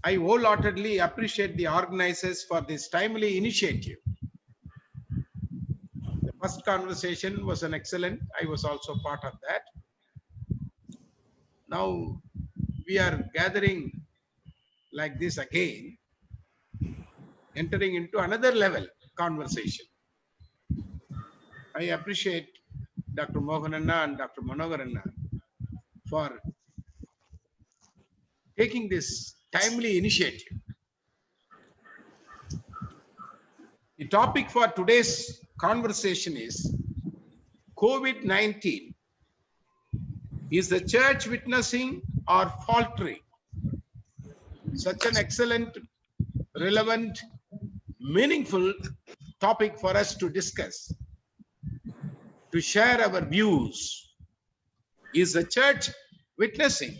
I wholeheartedly appreciate the organizers for this timely initiative. The first conversation was an excellent. I was also part of that. Now we are gathering like this again, entering into another level conversation. I appreciate Dr. Mohananna and Dr. Manogaranna for taking this timely initiative. The topic for today's conversation is COVID-19. Is the church witnessing or faltering? Such an excellent, relevant, meaningful topic for us to discuss, to share our views. Is the church witnessing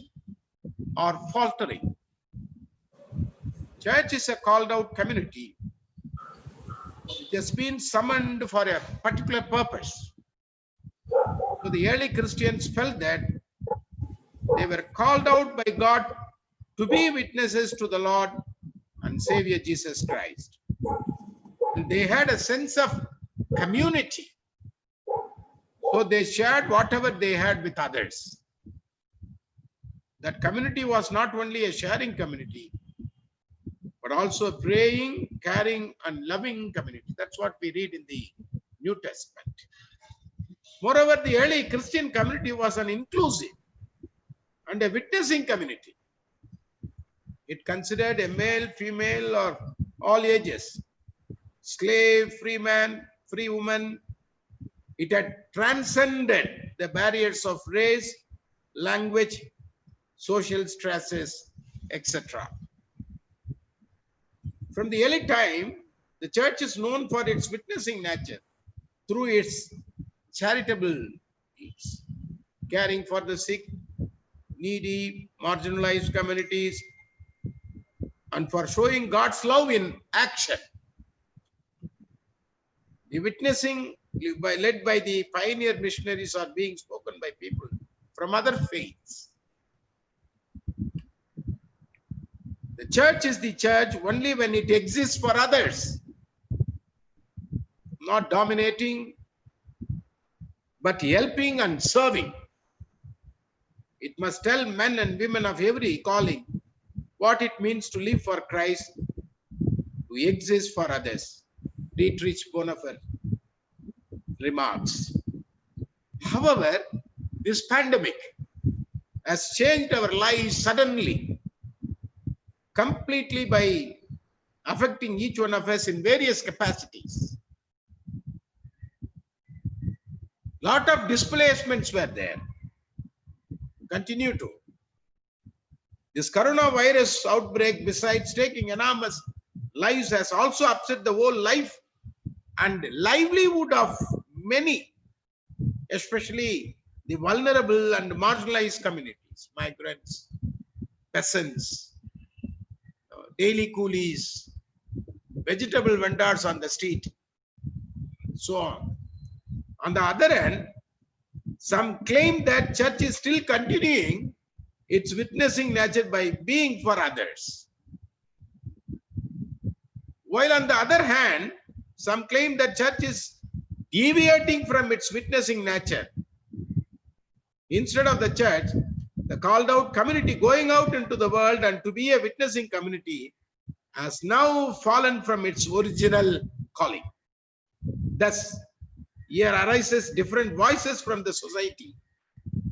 or faltering? Church is a called out community. It has been summoned for a particular purpose. So the early Christians felt that they were called out by God to be witnesses to the Lord and Savior Jesus Christ. And they had a sense of community. So they shared whatever they had with others. That community was not only a sharing community, but also a praying, caring, and loving community. That's what we read in the New Testament. Moreover, the early Christian community was an inclusive and a witnessing community. It considered a male, female, or all ages, slave, free man, free woman. It had transcended the barriers of race, language, social stresses, etc. From the early time, the church is known for its witnessing nature through its charitable deeds, caring for the sick, needy, marginalized communities, and for showing God's love in action. The witnessing led by the pioneer missionaries are being spoken by people from other faiths. The church is the church only when it exists for others, not dominating, but helping and serving. It must tell men and women of every calling what it means to live for Christ, to exist for others. Dietrich Bonhoeffer remarks. However, this pandemic has changed our lives suddenly, completely by affecting each one of us in various capacities. Lot of displacements were there. Continue to. This coronavirus outbreak, besides taking enormous lives, has also upset the whole life and livelihood of many, especially the vulnerable and marginalized communities, migrants, peasants, daily coolies, vegetable vendors on the street, so on. On the other hand, some claim that church is still continuing its witnessing nature by being for others. While on the other hand, some claim that church is deviating from its witnessing nature. Instead of the church, the called out community going out into the world and to be a witnessing community has now fallen from its original calling. Thus, here arises different voices from the society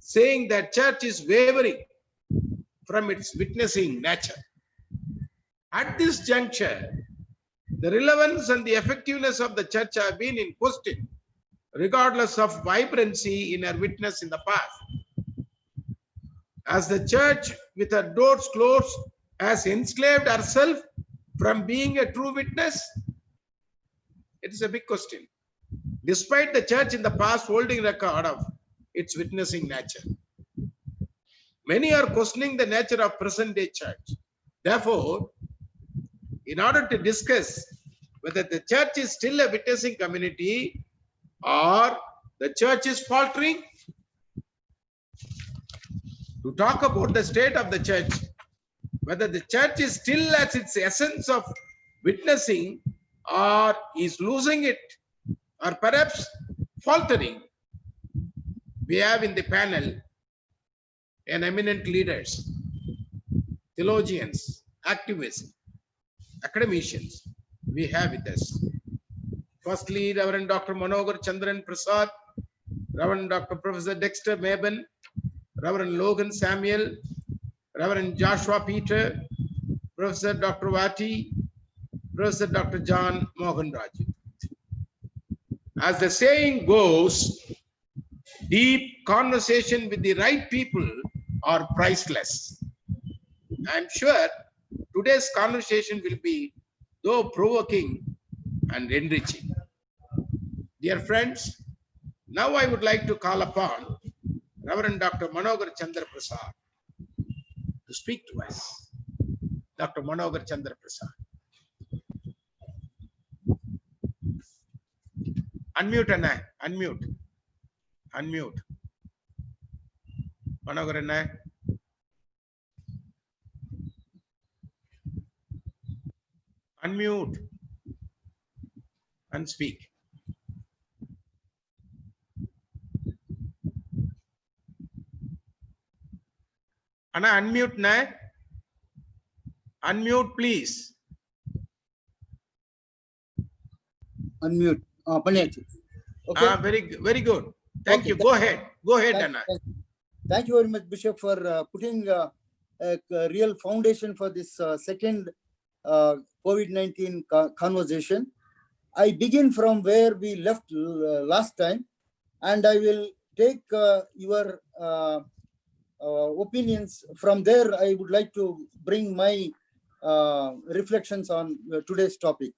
saying that church is wavering from its witnessing nature. At this juncture, the relevance and the effectiveness of the church have been in question, regardless of vibrancy in her witness in the past. As the church, with her doors closed, has enslaved herself from being a true witness, it is a big question. Despite the church in the past holding record of its witnessing nature, many are questioning the nature of present-day church. Therefore, in order to discuss whether the church is still a witnessing community or the church is faltering, to talk about the state of the church whether the church is still at its essence of witnessing or is losing it or perhaps faltering. We have in the panel an eminent leaders, theologians, activists, academicians we have with us. Firstly, Reverend Dr. Manohar Chandran Prasad, Reverend Dr. Professor Dexter Mabon, Reverend Logan Samuel, Reverend Joshua Peter, Professor Dr. Vati, Professor Dr. John Mohan Raju. As the saying goes, deep conversation with the right people are priceless. I'm sure today's conversation will be though provoking and enriching. Dear friends, now I would like to call upon Reverend Dr. Manohar Chandra Prasad to speak to us. Dr. Manohar Chandra Prasad. Unmute, Anna. Unmute. Unmute. Manohar Anna. Unmute and speak. Anna, unmute, na. Unmute, please. Unmute. Panyachi. Okay. Very good. Thank you. Go ahead. Go ahead, Anna. Thank you very much, Bishop, for putting a real foundation for this second COVID-19 conversation. I begin from where we left last time, and I will take your opinions from there. I would like to bring my reflections on today's topic.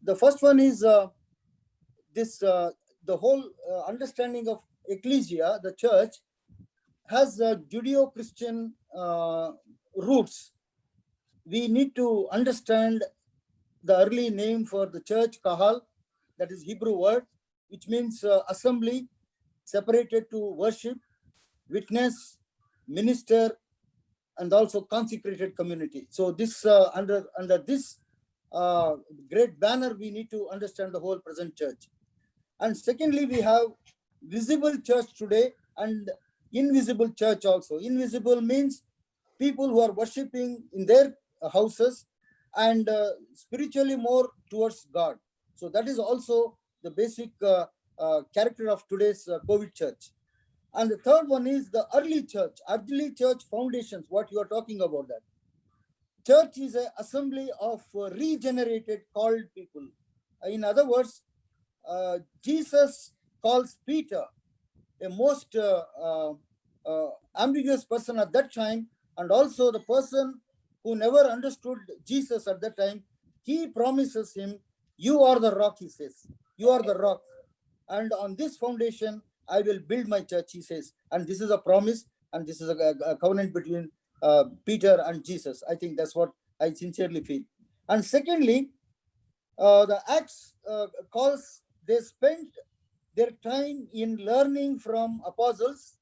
The first one is the whole understanding of ecclesia, the church, has Judeo-Christian roots. We need to understand the early name for the church, kahal, that is Hebrew word, which means assembly, separated to worship, witness, minister, and also consecrated community. So this under this great banner, we need to understand the whole present church. And secondly, we have visible church today and invisible church also. Invisible means people who are worshiping in their houses and spiritually more towards God. So that is also the basic character of today's COVID church. And the third one is the early church foundations, what you are talking about that. Church is an assembly of regenerated called people. In other words, Jesus calls Peter a most ambiguous person at that time, and also the person who never understood Jesus at that time. He promises him, "You are the rock," he says. "You are the rock. And on this foundation, I will build my church," he says. And this is a promise, and this is a covenant between Peter and Jesus. I think that's what I sincerely feel. And secondly, the Acts calls, they spent their time in learning from apostles.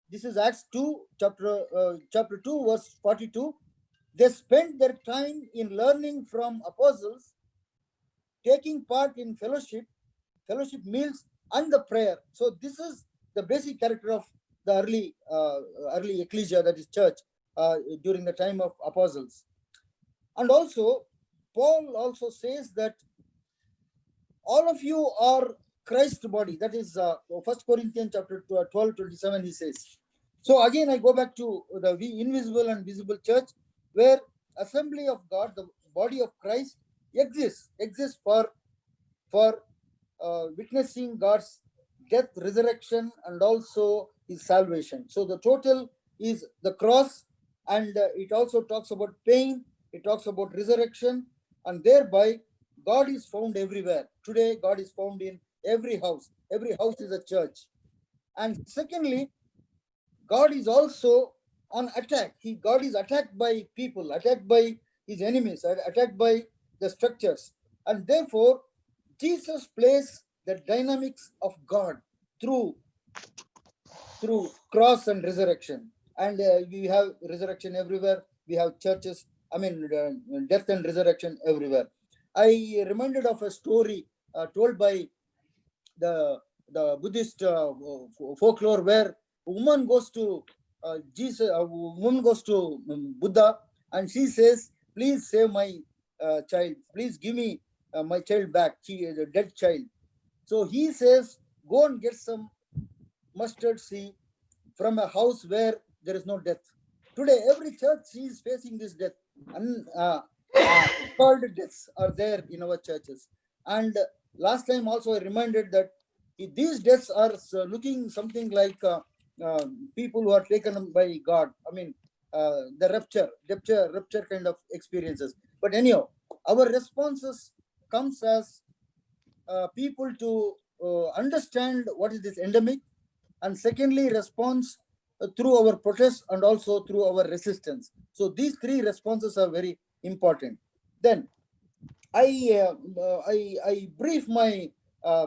This is Acts 2, chapter 2, verse 42. They spent their time in learning from apostles, taking part in fellowship meals, and the prayer. So this is the basic character of the early ecclesia, that is church, during the time of apostles. And also, Paul also says that all of you are Christ's body. That is 1 Corinthians chapter 12, 27, he says. So again, I go back to the invisible and visible church, where assembly of God, the body of Christ, exists for witnessing God's death, resurrection, and also his salvation. So the total is the cross, and it also talks about pain, it talks about resurrection, and thereby God is found everywhere. Today, God is found in every house. Every house is a church. And secondly, God is also on attack. God is attacked by people, attacked by his enemies, attacked by the structures. And therefore, Jesus plays the dynamics of God through cross and resurrection. And we have resurrection everywhere. we have churches, death and resurrection everywhere. I reminded of a story told by the Buddhist folklore, where a woman goes to Jesus, a woman goes to Buddha, and she says, "Please save my child. Please give me my child back. She is a dead child." So he says, "Go and get some mustard seed from a house where there is no death." Today, every church is facing this death. And called deaths are there in our churches. And last time also I reminded that these deaths are looking something like people who are taken by God. The rapture kind of experiences. But anyhow, our responses comes as people to understand what is this endemic, and secondly, response through our protest and also through our resistance. So these three responses are very important. Then I brief my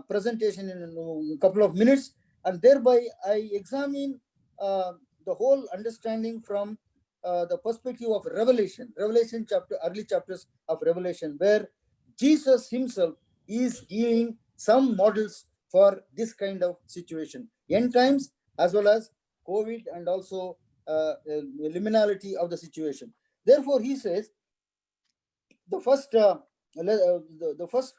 presentation in a couple of minutes, and thereby I examine the whole understanding from the perspective of Revelation chapter, early chapters of Revelation, where Jesus himself is giving some models for this kind of situation, end times as well as COVID, and also liminality of the situation. Therefore, he says the first the first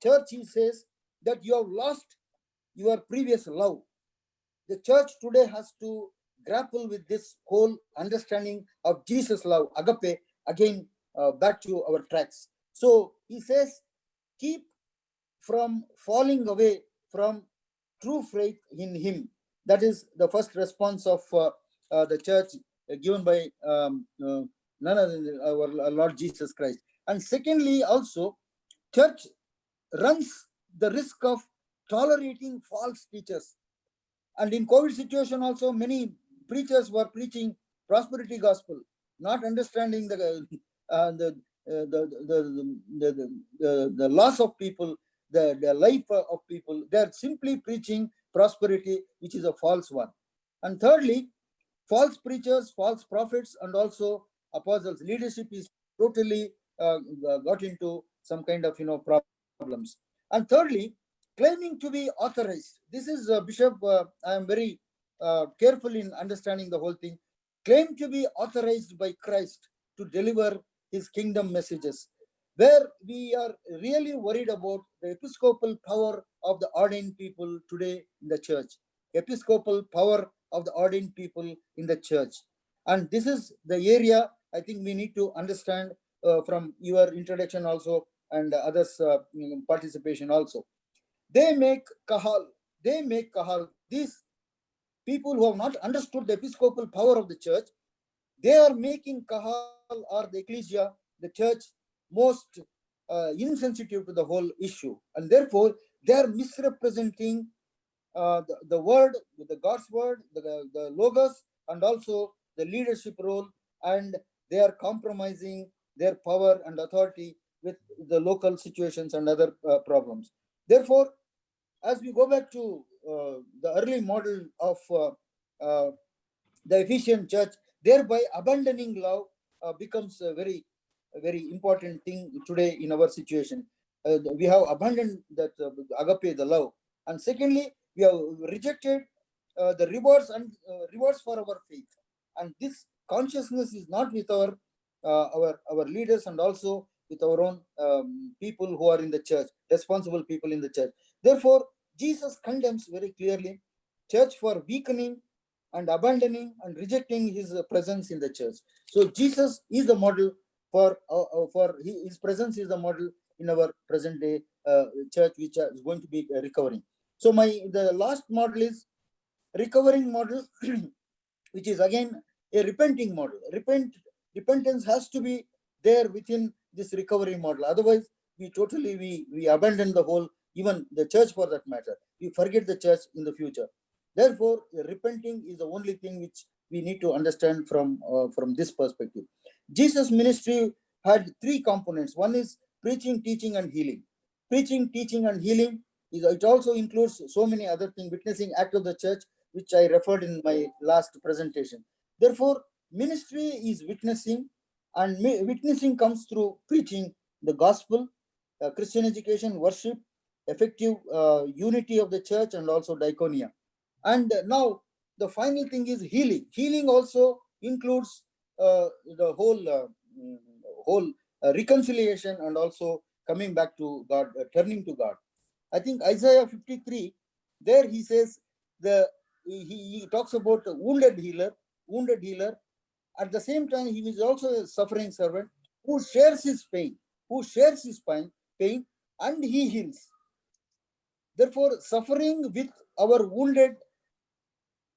church, he says that you have lost your previous love. The church today has to grapple with this whole understanding of Jesus love, agape, again back to our tracks. So he says, keep from falling away from true faith in him. That is the first response of the church given by none other than our Lord Jesus Christ. And secondly, also, church runs the risk of tolerating false teachers. And in COVID situation also, many preachers were preaching prosperity gospel, not understanding the loss of people, the life of people. They are simply preaching prosperity, which is a false one. And thirdly, false preachers, false prophets, and also apostles. Leadership is totally got into some kind of problems. And thirdly, claiming to be authorized. This is Bishop. I am very careful in understanding the whole thing. Claim to be authorized by Christ to deliver his kingdom messages, where we are really worried about the episcopal power of the ordained people today in the church. Episcopal power of the ordained people in the church. And this is the area I think we need to understand from your introduction also, and others' participation also. They make kahal. They make kahal. These people who have not understood the episcopal power of the church, they are making kahal or the ecclesia, the church, most insensitive to the whole issue. And therefore, they are misrepresenting the word, the God's word, the logos, and also the leadership role, and they are compromising their power and authority with the local situations and other problems. Therefore, as we go back to the early model of the Ephesian church, thereby abandoning love becomes a very important thing today in our situation. We have abandoned that agape, the love, and secondly, we have rejected the rewards for our faith, and this consciousness is not with our leaders, and also with our own people who are in the church, responsible people in the church. Therefore, Jesus condemns very clearly church for weakening and abandoning and rejecting his presence in the church. So Jesus is the model for his presence is the model in our present day church, which is going to be recovering. So the last model is recovering model, which is again a repenting model. Repentance has to be there within this recovery model. Otherwise, we abandon the whole, even the church for that matter. We forget the church in the future. Therefore, repenting is the only thing which we need to understand from this perspective. Jesus' ministry had three components. One is preaching, teaching, and healing. Preaching, teaching, and healing it also includes so many other things. Witnessing act of the church, which I referred in my last presentation. Therefore, ministry is witnessing, And witnessing comes through preaching the gospel, Christian education, worship, effective unity of the church, and also diaconia. And now the final thing is healing. Healing also includes the whole reconciliation, and also coming back to God, turning to God. I think Isaiah 53, there he says he talks about a wounded healer. At the same time, he is also a suffering servant who shares his pain, and he heals. Therefore, suffering with our wounded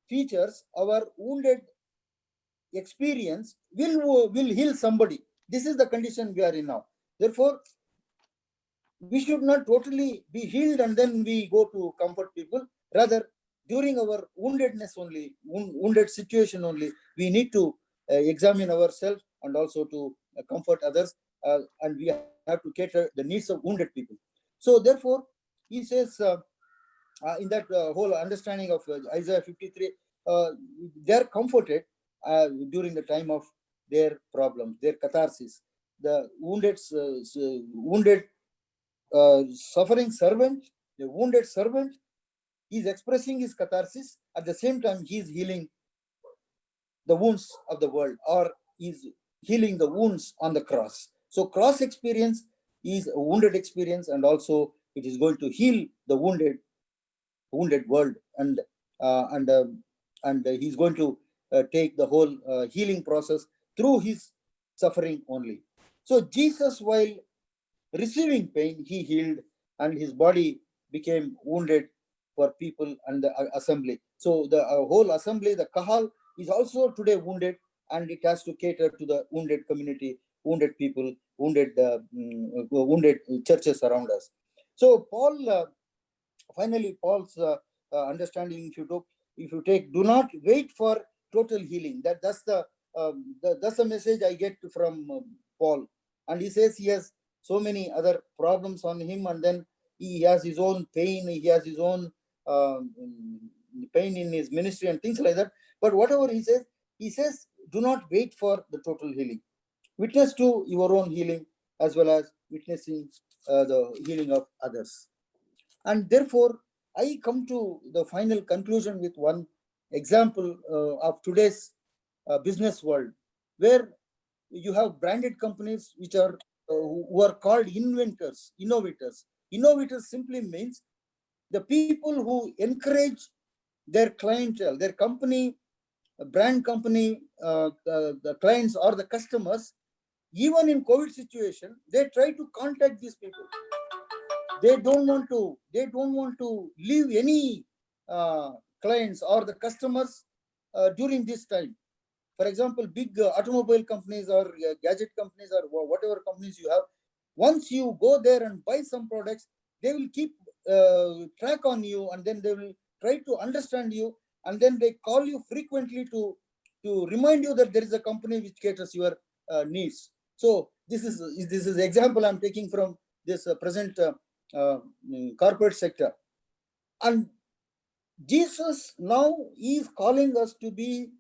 features, our wounded experience will heal somebody. This is the condition we are in now. Therefore, we should not totally be healed and then we go to comfort people. Rather, during our woundedness only, wounded situation only, we need to examine ourselves and also to comfort others, and we have to cater the needs of wounded people. So therefore, he says in that whole understanding of Isaiah 53, they're comforted during the time of their problems, their catharsis. The wounded suffering servant, the wounded servant, is expressing his catharsis. At the same time, he is healing the wounds of the world, or is healing the wounds on the cross. So cross experience is a wounded experience, and also it is going to heal the wounded world, and he's going to take the whole healing process through his suffering only. So Jesus, while receiving pain, he healed, and his body became wounded for people and the assembly. So the whole assembly, the kahal, is also today wounded, and it has to cater to the wounded community, wounded people, wounded churches around us. So Paul, finally, Paul's understanding, if you take, do not wait for total healing. That's the message I get from Paul. And he says he has so many other problems on him, and then he has his own pain, he has his own um, pain in his ministry and things like that. But whatever he says, do not wait for the total healing. Witness to your own healing as well as witnessing the healing of others. And therefore, I come to the final conclusion with one example of today's business world, where you have branded companies which are who are called innovators. Innovators simply means the people who encourage their clientele, their company, brand company, the clients or the customers. Even in COVID situation, they try to contact these people. They don't want to leave any clients or the customers during this time. For example, big automobile companies or gadget companies or whatever companies you have, once you go there and buy some products, they will keep track on you, and then they will try to understand you, and then they call you frequently to remind you that there is a company which caters your needs. So this is example I'm taking from this present corporate sector. And Jesus now is calling us to be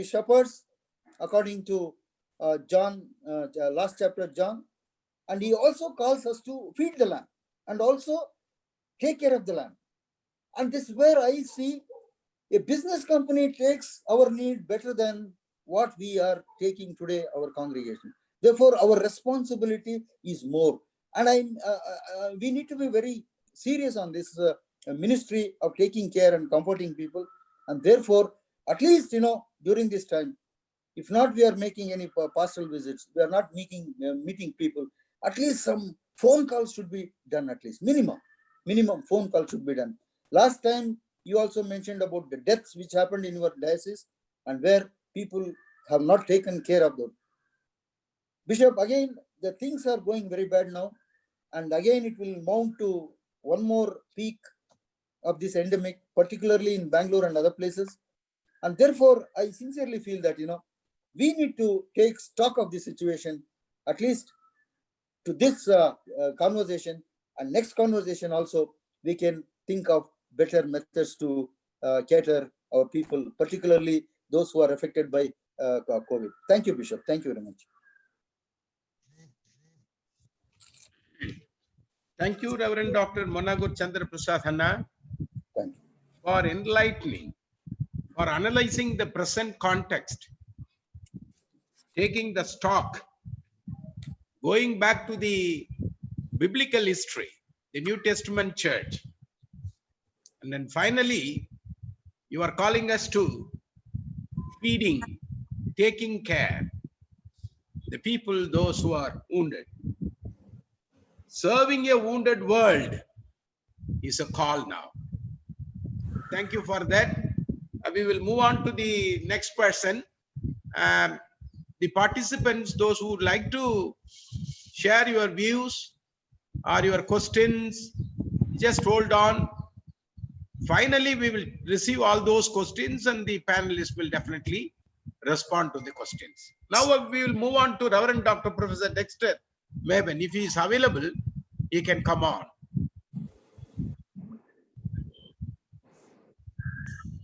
shepherds, according to John, last chapter John. And he also calls us to feed the lamb and also take care of the lamb. And this is where I see a business company takes our need better than what we are taking today, our congregation. Therefore, our responsibility is more. And we need to be very serious on this ministry of taking care and comforting people. And therefore, at least, during this time, if not we are making any pastoral visits, we are not meeting people, at least some phone calls should be done, at least minimum phone calls should be done. Last time you also mentioned about the deaths which happened in your diocese, and where people have not taken care of them. Bishop, again, the things are going very bad now, and again it will mount to one more peak of this endemic, particularly in Bangalore and other places. And therefore, I sincerely feel that, we need to take stock of the situation, at least to this conversation, and next conversation also, we can think of better methods to cater our people, particularly those who are affected by COVID. Thank you, Bishop. Thank you very much. Thank you, Reverend Dr. Monagur Chandra Prasad Hanna, Thank you. for enlightening, for analyzing the present context, taking the stock, going back to the biblical history, the New Testament church. And then finally, you are calling us to feeding, taking care the people, those who are wounded. Serving a wounded world is a call now. Thank you for that. We will move on to the next person. The participants, those who would like to share your views or your questions, just hold on. Finally, we will receive all those questions and the panelists will definitely respond to the questions. Now we will move on to Reverend Dr. Professor Dexter Mabin. If he is available, he can come on.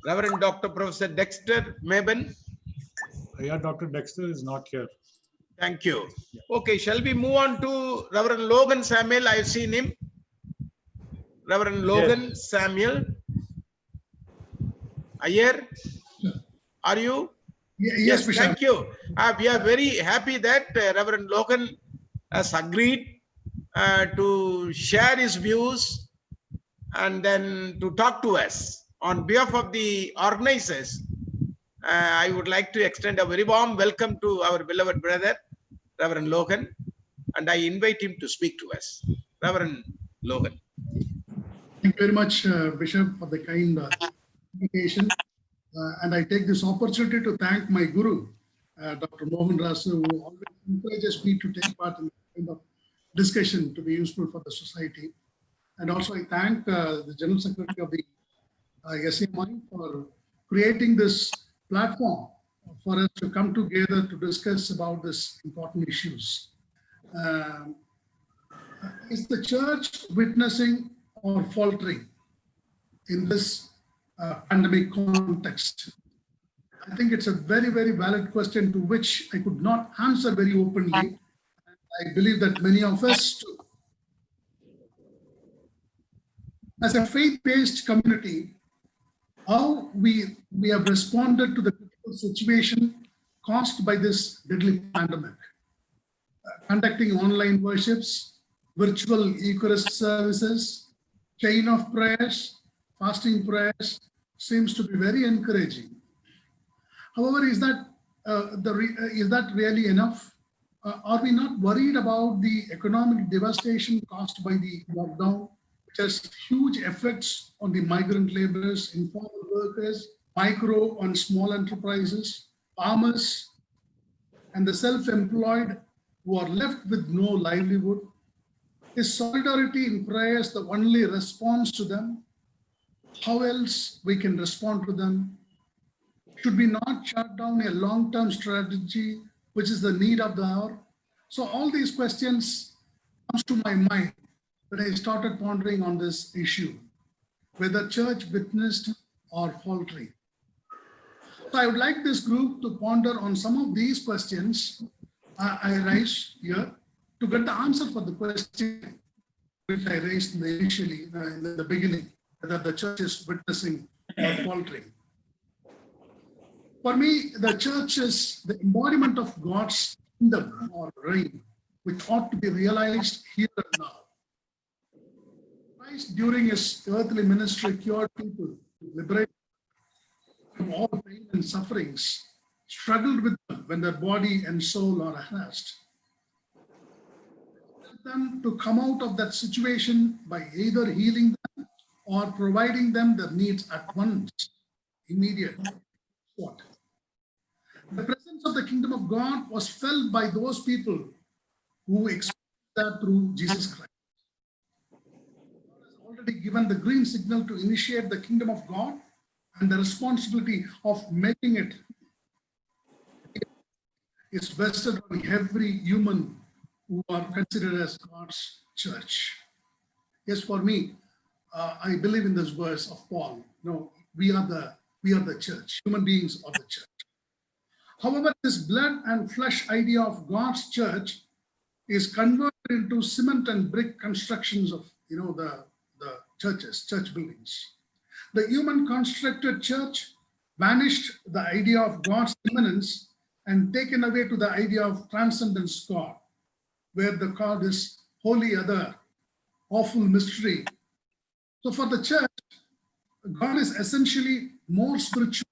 Reverend Dr. Professor Dexter Mabin. Yeah, Dr. Dexter is not here. Thank you. Okay, shall we move on to Reverend Logan Samuel? I have seen him. Reverend Logan Samuel. Ayer, are you? Yes, Bishop. Thank you. We are very happy that Reverend Logan has agreed to share his views and then to talk to us. On behalf of the organizers, I would like to extend a very warm welcome to our beloved brother, Reverend Logan, and I invite him to speak to us. Reverend Logan. Thank you very much, Bishop, for the kind invitation. And I take this opportunity to thank my guru, Dr. Mohan Rasu, who always encourages me to take part in this kind of discussion to be useful for the society. And also I thank the General Secretary of the SAMI for creating this platform for us to come together to discuss about these important issues. Is the church witnessing or faltering in this pandemic context? I think it's a very, very valid question to which I could not answer very openly. I believe that many of us too. As a faith-based community, how we have responded to the critical situation caused by this deadly pandemic. Conducting online worships, virtual Eucharist services, chain of prayers, fasting prayers seems to be very encouraging. However, is that really enough? Are we not worried about the economic devastation caused by the lockdown, which has huge effects on the migrant laborers, informal workers, micro and small enterprises, farmers, and the self-employed who are left with no livelihood? Is solidarity in prayers the only response to them? How else we can respond to them? Should we not shut down a long-term strategy, which is the need of the hour? So all these questions comes to my mind when I started pondering on this issue, whether church witnessed or faltering. So I would like this group to ponder on some of these questions I raised here to get the answer for the question which I raised initially in the beginning, whether the church is witnessing or faltering. For me, the church is the embodiment of God's kingdom or reign, which ought to be realized here and now. Christ, during his earthly ministry, cured people, liberated from all pain and sufferings, struggled with them when their body and soul are harassed. Help them to come out of that situation by either healing them or providing them their needs at once, immediate. What? The presence of the kingdom of God was felt by those people who experienced that through Jesus Christ. God has already given the green signal to initiate the kingdom of God, and the responsibility of making it is vested on every human who are considered as God's church. Yes, for me, I believe in this verse of Paul. No, we are the church. Human beings are the church. However, this blood and flesh idea of God's church is converted into cement and brick constructions of, the churches, church buildings. The human constructed church banished the idea of God's immanence and taken away to the idea of transcendence God, where the God is holy other, awful mystery. So for the church, God is essentially more spiritual.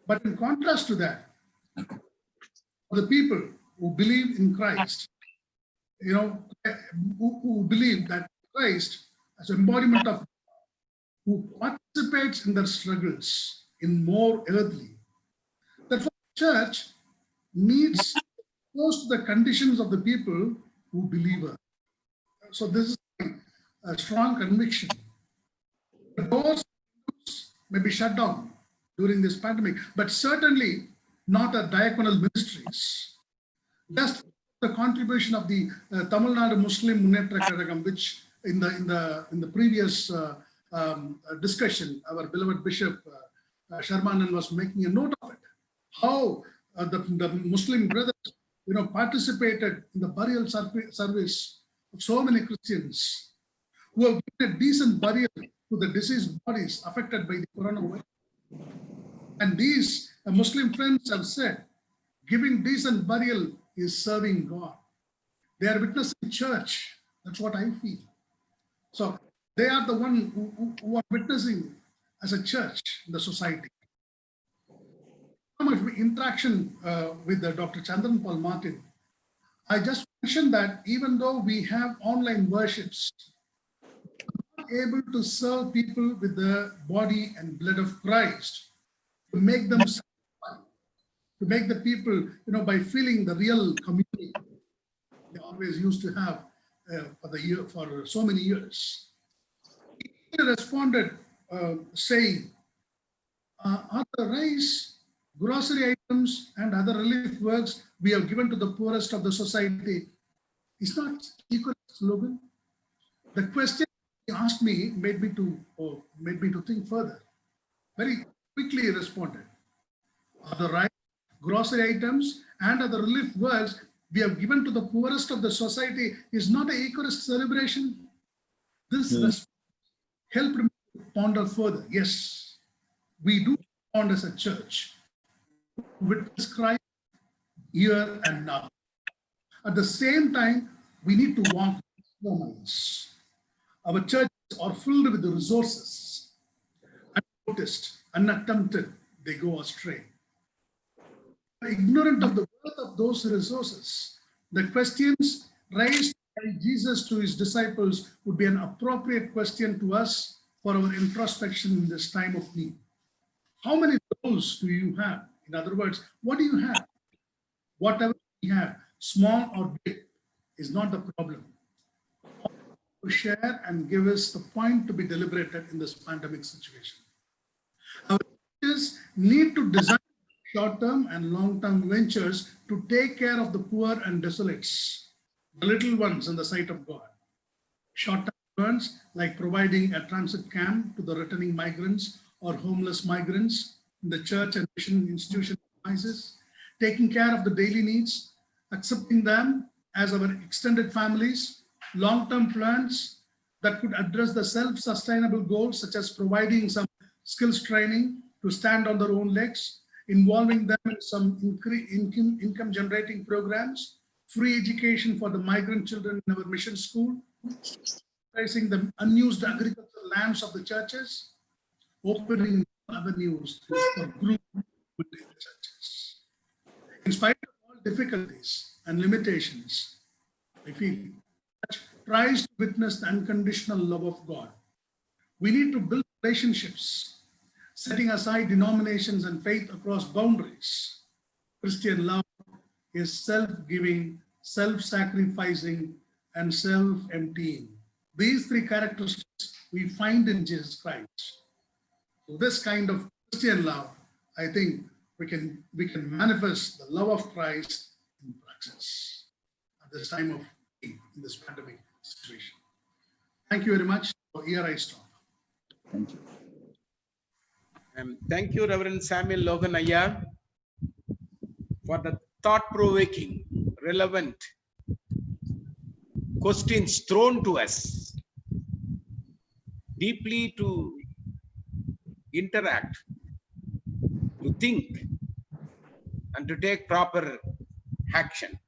But in contrast to that, for the people who believe in Christ, who believe that Christ as embodiment of, who participates in their struggles in more earthly. Therefore, the church needs close to the conditions of the people who believe her. So this is a strong conviction. The doors may be shut down during this pandemic, but certainly not at diaconal ministries. Just the contribution of the Tamil Nadu Muslim Munnetra Kazhagam, which in the previous discussion, our beloved Bishop Sharmanan was making a note of it. How the Muslim brothers, participated in the burial service of so many Christians who have given a decent burial to the deceased bodies affected by the coronavirus. And these Muslim friends have said, giving decent burial is serving God. They are witnessing church. That's what I feel. So they are the one who are witnessing as a church in the society. From my interaction with Dr. Chandran Paul Martin, I just mentioned that even though we have online worships, we're not able to serve people with the body and blood of Christ, to make them satisfied, to make the people, by feeling the real community they always used to have for so many years. He responded saying, are the rice, grocery items, and other relief works we have given to the poorest of the society is not equal slogan? The question he asked me made me to think further. Very quickly responded. Are the rice, grocery items, and other relief works we have given to the poorest of the society is not an Eucharist celebration? This response helped me to ponder further. Yes, we do respond as a church, witness Christ here and now. At the same time, we need to walk moments. Our churches are filled with the resources. Unnoticed, unattempted, they go astray. Ignorant of the worth of those resources, the questions raised by Jesus to his disciples would be an appropriate question to us for our introspection in this time of need. How many goals do you have? In other words, what do you have? Whatever you have, small or big, is not the problem. To share and give us the point to be deliberated in this pandemic situation. Our churches need to design short-term and long-term ventures to take care of the poor and desolates, the little ones in the sight of God. Short-term ones like providing a transit camp to the returning migrants or homeless migrants in the church and mission institution premises, taking care of the daily needs, accepting them as our extended families, long-term plans that could address the self-sustainable goals such as providing some skills training to stand on their own legs, involving them in some income generating programs, free education for the migrant children in our mission school, utilizing the unused agricultural lands of the churches, opening avenues for group within the churches. In spite of all difficulties and limitations, I feel that tries to witness the unconditional love of God. We need to build relationships, setting aside denominations and faith across boundaries. Christian love is self-giving, self-sacrificing, and self-emptying. These three characteristics we find in Jesus Christ. So this kind of Christian love, I think we can manifest the love of Christ in praxis at this time of need, in this pandemic situation. Thank you very much. Here I stop. Thank you. Thank you, Reverend Samuel Logan Ayya. for the thought-provoking, relevant questions thrown to us, deeply to interact, to think, and to take proper action.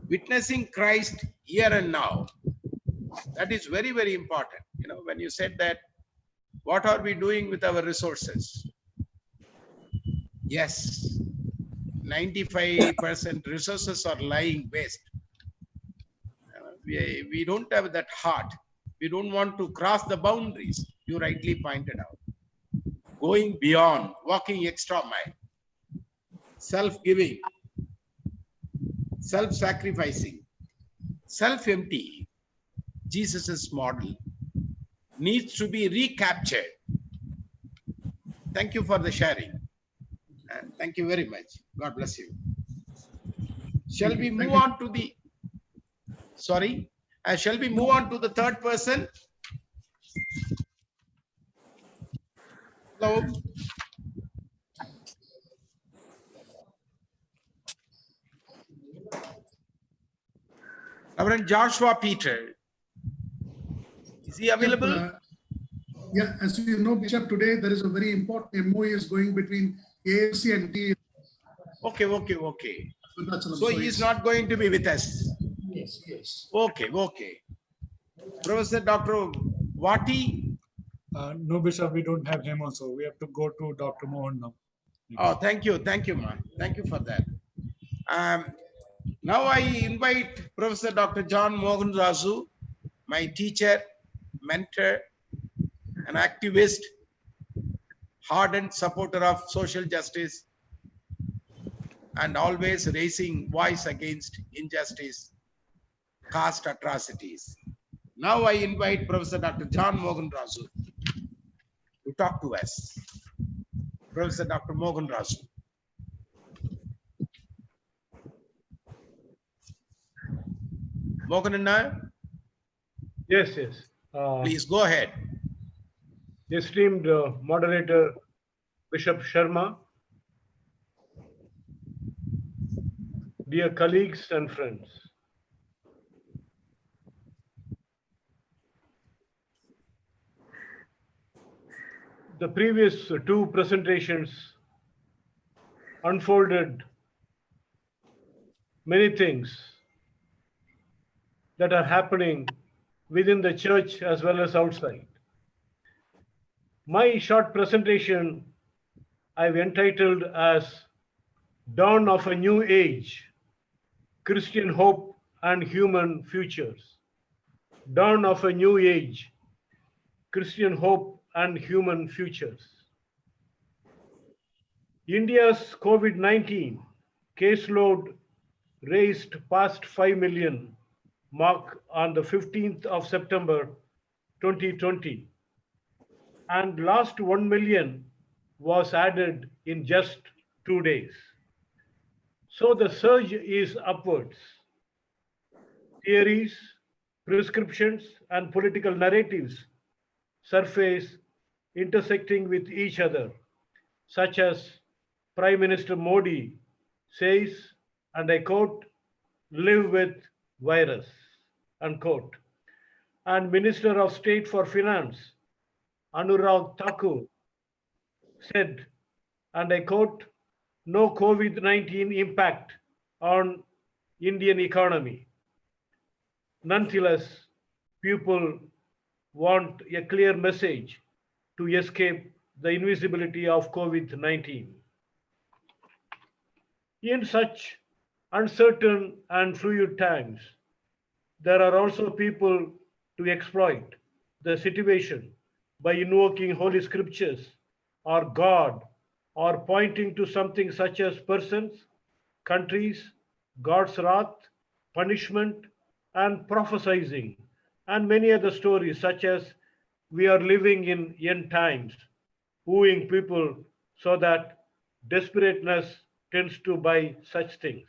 Witnessing Christ here and now, that is very, very important. You know, when you said that, what are we doing with our resources? Yes, 95% resources are lying waste. We don't have that heart. We don't want to cross the boundaries. You rightly pointed out. Going beyond, walking extra mile, self-giving, self-sacrificing, self-emptying. Jesus's model needs to be recaptured. Thank you for the sharing. And thank you very much. God bless you. Shall we move on to the, sorry, shall we move on to the third person? Hello. Reverend Joshua Peter. Is he available? Yeah, as you know, Bishop, today there is a very important MOU is going between AFC and DA. Okay. So he is not going to be with us. Yes. Okay. Professor Dr. Vati. No, Bishop, we don't have him also. We have to go to Dr. Mohan now. Oh, thank you, man. Thank you for that. Now I invite Professor Dr. John Mohan Razu, my teacher, mentor, an activist, ardent supporter of social justice, and always raising voice against injustice, caste atrocities. Now I invite Professor Dr. John Mohan Razu to talk to us. Professor Dr. Mohan Razu. Mohananna, Yes. please go ahead. Esteemed moderator, Bishop Sharma, dear colleagues and friends. The previous two presentations unfolded many things that are happening within the church as well as outside. My short presentation I've entitled as Dawn of a New Age, Christian Hope and Human Futures. Dawn of a New Age, Christian Hope and Human Futures. India's COVID-19 caseload raised past 5 million mark on the 15th of September 2020, and last 1 million was added in just 2 days. So the surge is upwards. Theories, prescriptions, and political narratives surface intersecting with each other, such as Prime Minister Modi says, and I quote, "live with virus," unquote. And Minister of State for Finance, Anurag Thakur, said, and I quote, "no COVID-19 impact on Indian economy." Nonetheless, people want a clear message to escape the invisibility of COVID-19. In such uncertain and fluid times, there are also people to exploit the situation by invoking holy scriptures or God, or pointing to something such as persons, countries, God's wrath, punishment, and prophesizing, and many other stories such as we are living in end times, wooing people so that desperateness tends to buy such things.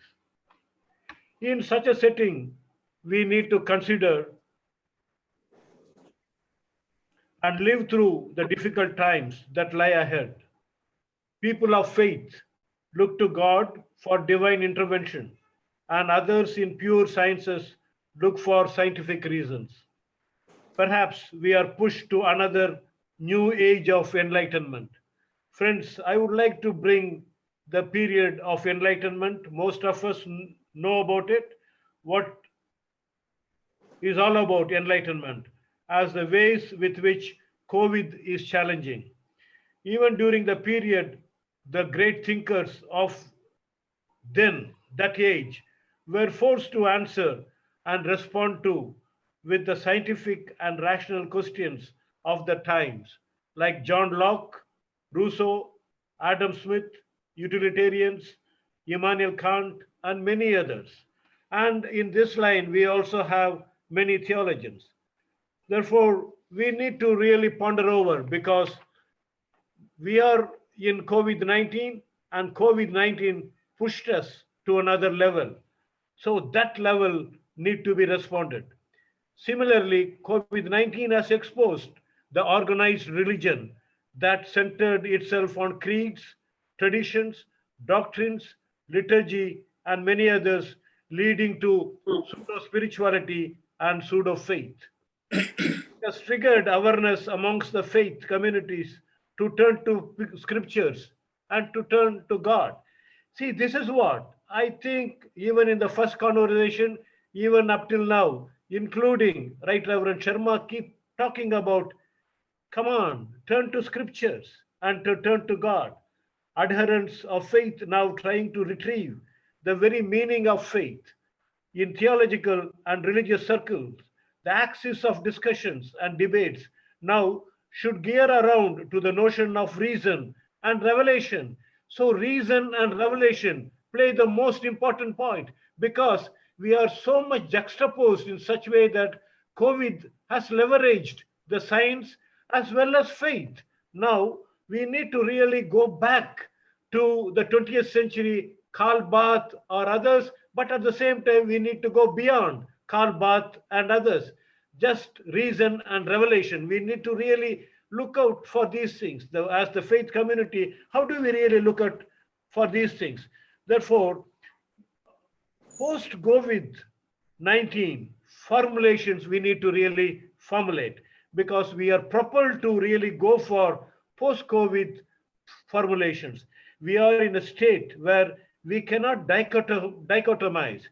In such a setting, we need to consider and live through the difficult times that lie ahead. People of faith look to God for divine intervention, and others in pure sciences look for scientific reasons. Perhaps we are pushed to another new age of enlightenment. Friends, I would like to bring the period of enlightenment. Most of us know about it. What is all about enlightenment as the ways with which COVID is challenging. Even during the period, the great thinkers of then, that age, were forced to answer and respond to with the scientific and rational questions of the times, like John Locke, Rousseau, Adam Smith, utilitarians, Immanuel Kant, and many others. And in this line, we also have many theologians. Therefore, we need to really ponder over because we are in COVID-19 and COVID-19 pushed us to another level. So that level need to be responded. Similarly, COVID-19 has exposed the organized religion that centered itself on creeds, traditions, doctrines, liturgy, and many others, leading to pseudo spirituality and pseudo faith. It has triggered awareness amongst the faith communities to turn to scriptures and to turn to God. See, this is what I think, even in the first conversation, even up till now, including Right Reverend Sharma, keep talking about come on, turn to scriptures and to turn to God. Adherents of faith now trying to retrieve the very meaning of faith. In theological and religious circles, the axis of discussions and debates now should gear around to the notion of reason and revelation. So, reason and revelation play the most important point because we are so much juxtaposed in such way that COVID has leveraged the science as well as faith. Now, we need to really go back to the 20th century, Karl Barth or others, but at the same time, we need to go beyond Karl Barth and others. Just reason and revelation. We need to really look out for these things. As the faith community, how do we really look at for these things? Therefore, post COVID-19 formulations we need to really formulate because we are propelled to really go for post-COVID formulations. We are in a state where we cannot dichotomize.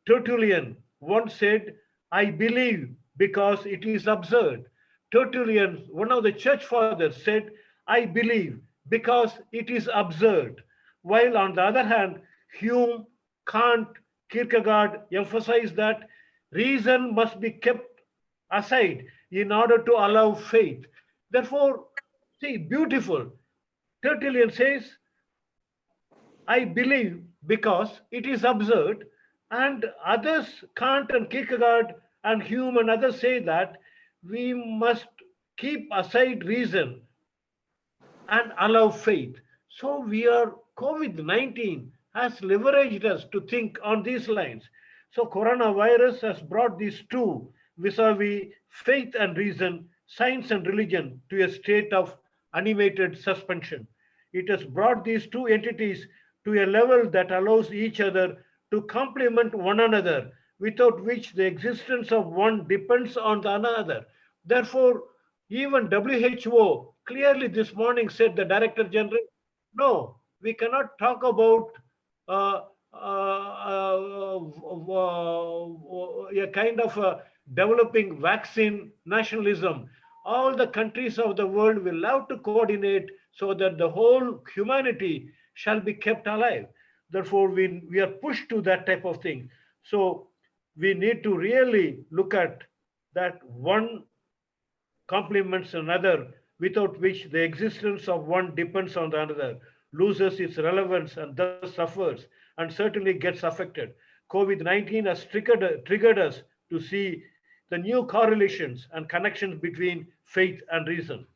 Tertullian once said, I believe because it is absurd. Tertullian, one of the church fathers, said, I believe because it is absurd. While on the other hand, Hume, Kant, Kierkegaard emphasized that reason must be kept aside in order to allow faith. Therefore, see, beautiful. Tertullian says, I believe because it is absurd, and others, Kant and Kierkegaard and Hume and others say that we must keep aside reason and allow faith. So COVID-19 has leveraged us to think on these lines. So coronavirus has brought these two vis-a-vis faith and reason, science and religion to a state of animated suspension. It has brought these two entities to a level that allows each other to complement one another, without which the existence of one depends on the another. Therefore, even WHO clearly this morning said, the Director General, no, we cannot talk about a kind of developing vaccine nationalism. All the countries of the world will have to coordinate so that the whole humanity shall be kept alive. Therefore, we are pushed to that type of thing. So we need to really look at that one complements another, without which the existence of one depends on the other, loses its relevance and thus suffers and certainly gets affected. COVID-19 has triggered us to see the new correlations and connections between faith and reason.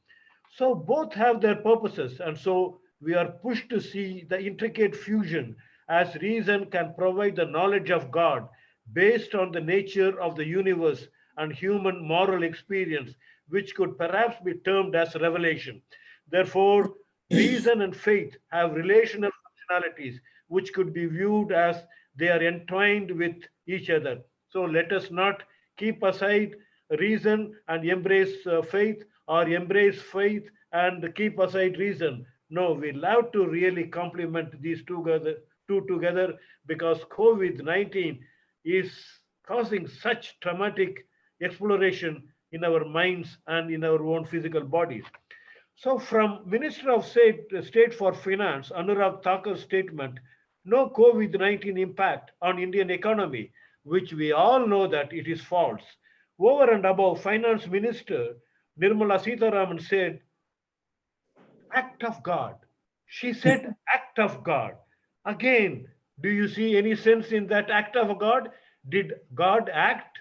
So both have their purposes, and so we are pushed to see the intricate fusion as reason can provide the knowledge of God based on the nature of the universe and human moral experience, which could perhaps be termed as revelation. Therefore, reason and faith have relational personalities, which could be viewed as they are entwined with each other. So let us not keep aside reason and embrace faith, or embrace faith and keep aside reason. No, we love to really complement these two together, because COVID-19 is causing such traumatic exploration in our minds and in our own physical bodies. So, from Minister of State for Finance, Anurag Thakur's statement, no COVID-19 impact on Indian economy, which we all know that it is false. Over and above, Finance Minister Nirmala Sitharaman said, act of God. She said, act of God. Again, do you see any sense in that act of God? Did God act?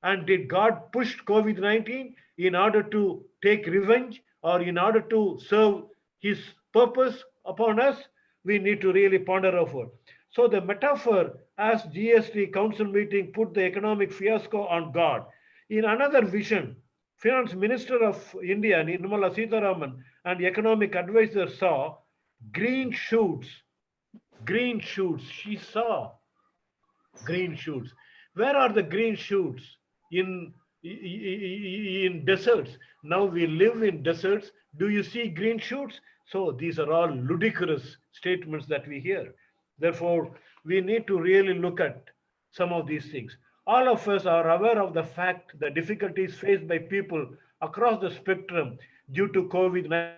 And did God push COVID-19 in order to take revenge or in order to serve his purpose upon us? We need to really ponder over. So the metaphor, as GST council meeting put the economic fiasco on God. In another vision, Finance Minister of India, Nirmala Sitharaman, and economic advisor saw green shoots. Green shoots. She saw green shoots. Where are the green shoots? In deserts. Now we live in deserts. Do you see green shoots? So these are all ludicrous statements that we hear. Therefore, we need to really look at some of these things. All of us are aware of the fact, the difficulties faced by people across the spectrum due to COVID-19.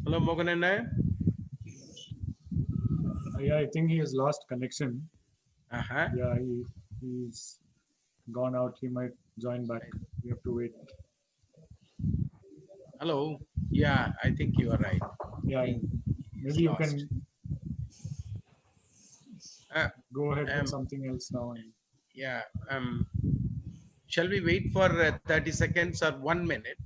Hello, Moganana. Yeah, I think he has lost connection. Uh-huh. Yeah, he's gone out. He might join back. We have to wait. Hello. Yeah, I think you are right. Yeah, maybe you lost. can go ahead um, with something else now. Yeah. Shall we wait for 30 seconds or 1 minute?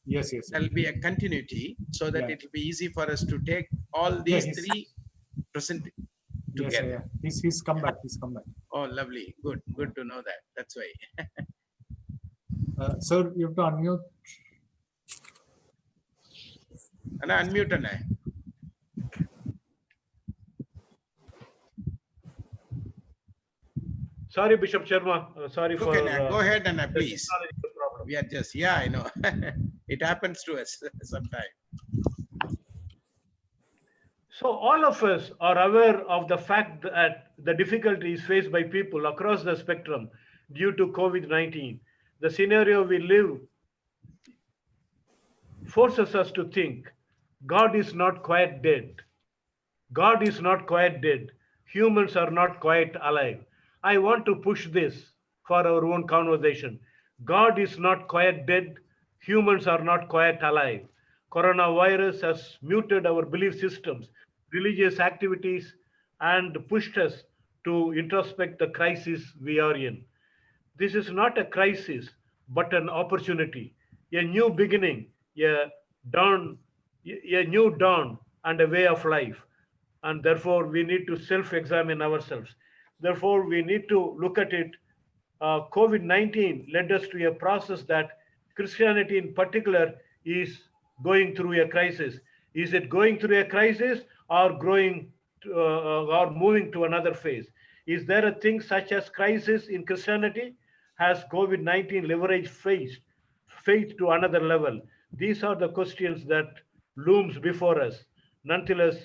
Yes, yes. There'll be a continuity so that Yeah. it will be easy for us to take all these three present Yes, together. yeah. He's come back. He's come back. Oh, lovely. Good. Good to know that. That's why. Sir, you have to unmute. Anna, unmute Anna. Sorry, Bishop Sharma. Sorry for. Okay, Anna, go ahead, Anna, please. Problem. We are just, yeah, I know. It happens to us sometimes. So all of us are aware of the fact that the difficulties faced by people across the spectrum due to COVID-19. The scenario we live forces us to think God is not quite dead. God is not quite dead. Humans are not quite alive. I want to push this for our own conversation. God is not quite dead. Humans are not quite alive. Coronavirus has muted our belief systems, religious activities, and pushed us to introspect the crisis we are in. This is not a crisis, but an opportunity, a new beginning, dawn, a new dawn, and a way of life. And therefore, we need to self-examine ourselves. Therefore, we need to look at it. COVID-19 led us to a process that Christianity in particular is going through a crisis. Is it going through a crisis or or moving to another phase? Is there a thing such as crisis in Christianity? Has COVID-19 leveraged faith to another level? These are the questions that looms before us. Nonetheless,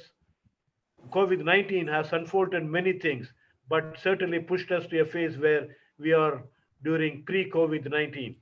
COVID-19 has unfolded many things, but certainly pushed us to a phase where we are during pre-COVID-19.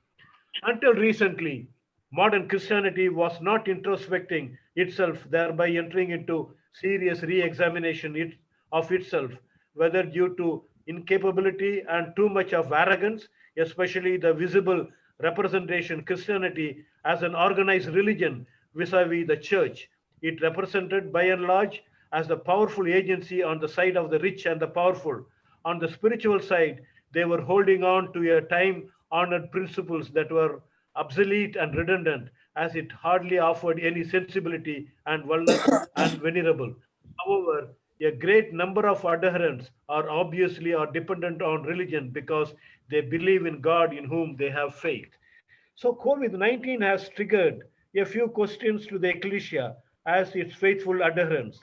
Until recently, modern Christianity was not introspecting itself, thereby entering into serious re-examination of itself, whether due to incapability and too much of arrogance, especially the visible representation Christianity as an organized religion vis-a-vis the church. It represented by and large as the powerful agency on the side of the rich and the powerful. On the spiritual side, they were holding on to a time honored principles that were obsolete and redundant, as it hardly offered any sensibility and vulnerable. However, a great number of adherents are dependent on religion because they believe in God in whom they have faith. So COVID-19 has triggered a few questions to the ecclesia as its faithful adherents.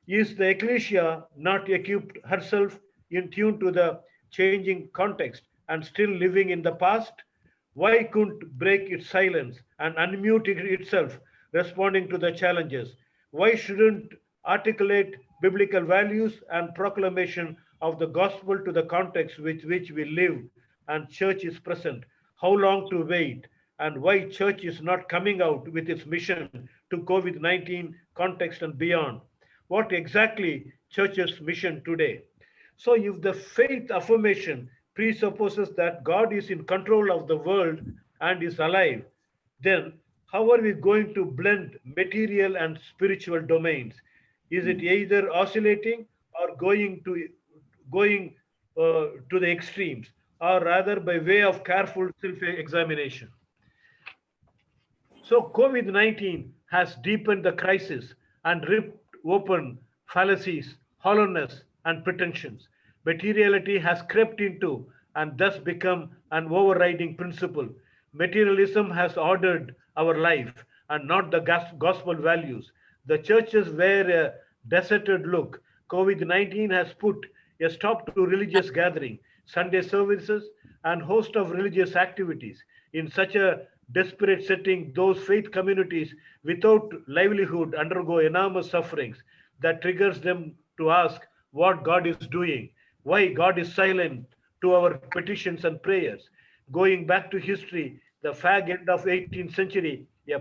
Is the ecclesia not equipped herself in tune to the changing context and still living in the past? Why couldn't break its silence and unmute itself, responding to the challenges? Why shouldn't articulate biblical values and proclamation of the gospel to the context with which we live and church is present? How long to wait? And why church is not coming out with its mission to COVID-19 context and beyond? What exactly church's mission today? So if the faith affirmation presupposes that God is in control of the world and is alive, then how are we going to blend material and spiritual domains? Is it either oscillating or going to the extremes, or rather by way of careful self-examination? So COVID-19 has deepened the crisis and ripped open fallacies, hollowness, and pretensions. Materiality has crept into and thus become an overriding principle. Materialism has ordered our life and not the gospel values. The churches wear a deserted look. COVID-19 has put a stop to religious gathering, Sunday services, and host of religious activities. In such a desperate setting, those faith communities without livelihood undergo enormous sufferings that triggers them to ask what God is doing, why God is silent to our petitions and prayers. Going back to history, the fag end of 18th century, a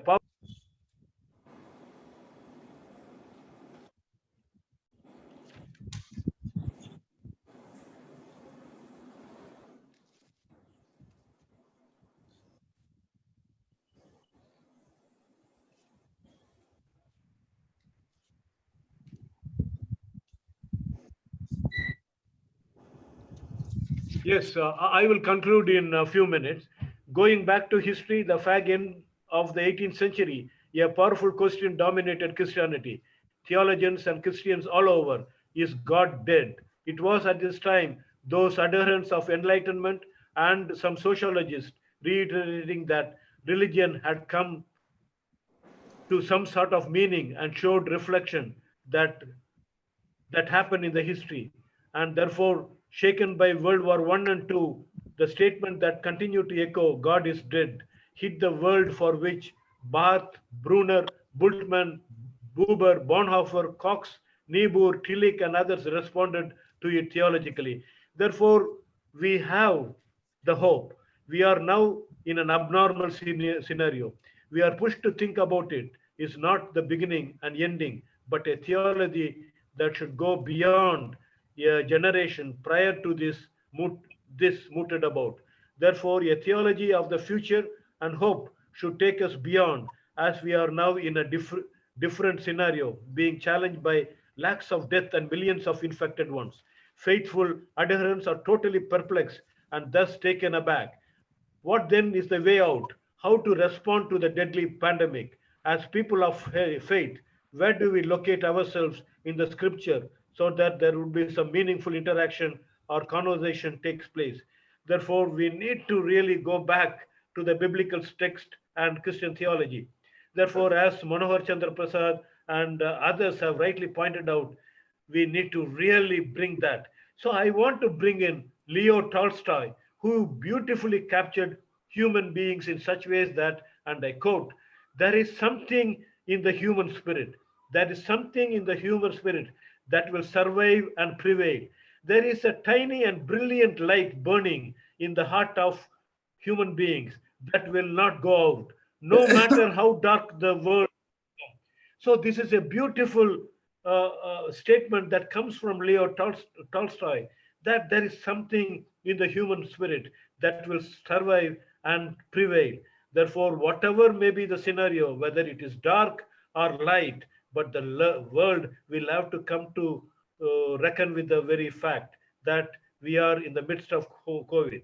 Yes, I will conclude in a few minutes. Going back to history, the fag end of the 18th century, a powerful question dominated Christianity. Theologians and Christians all over, is God dead? It was at this time those adherents of enlightenment and some sociologists reiterating that religion had come to some sort of meaning and showed reflection that happened in the history, and therefore shaken by World War One and Two, the statement that continued to echo "God is dead" hit the world, for which Barth, Brunner, Bultmann, Buber, Bonhoeffer, Cox, Niebuhr, Tillich, and others responded to it theologically. Therefore, we have the hope. We are now in an abnormal scenario. We are pushed to think about it is not the beginning and ending, but a theology that should go beyond a generation prior to this mooted about. Therefore, a theology of the future and hope should take us beyond, as we are now in a different scenario, being challenged by lakhs of death and millions of infected ones. Faithful adherents are totally perplexed and thus taken aback. What then is the way out? How to respond to the deadly pandemic? As people of faith, where do we locate ourselves in the scripture so that there would be some meaningful interaction or conversation takes place? Therefore, we need to really go back to the biblical text and Christian theology. Therefore, as Manohar Chandra Prasad and others have rightly pointed out, we need to really bring that. So I want to bring in Leo Tolstoy, who beautifully captured human beings in such ways that, and I quote, there is something in the human spirit. There is something in the human spirit that will survive and prevail. There is a tiny and brilliant light burning in the heart of human beings that will not go out, no matter how dark the world. So this is a beautiful statement that comes from Leo Tolstoy, that there is something in the human spirit that will survive and prevail. Therefore, whatever may be the scenario, whether it is dark or light, but the world will have to come to reckon with the very fact that we are in the midst of COVID.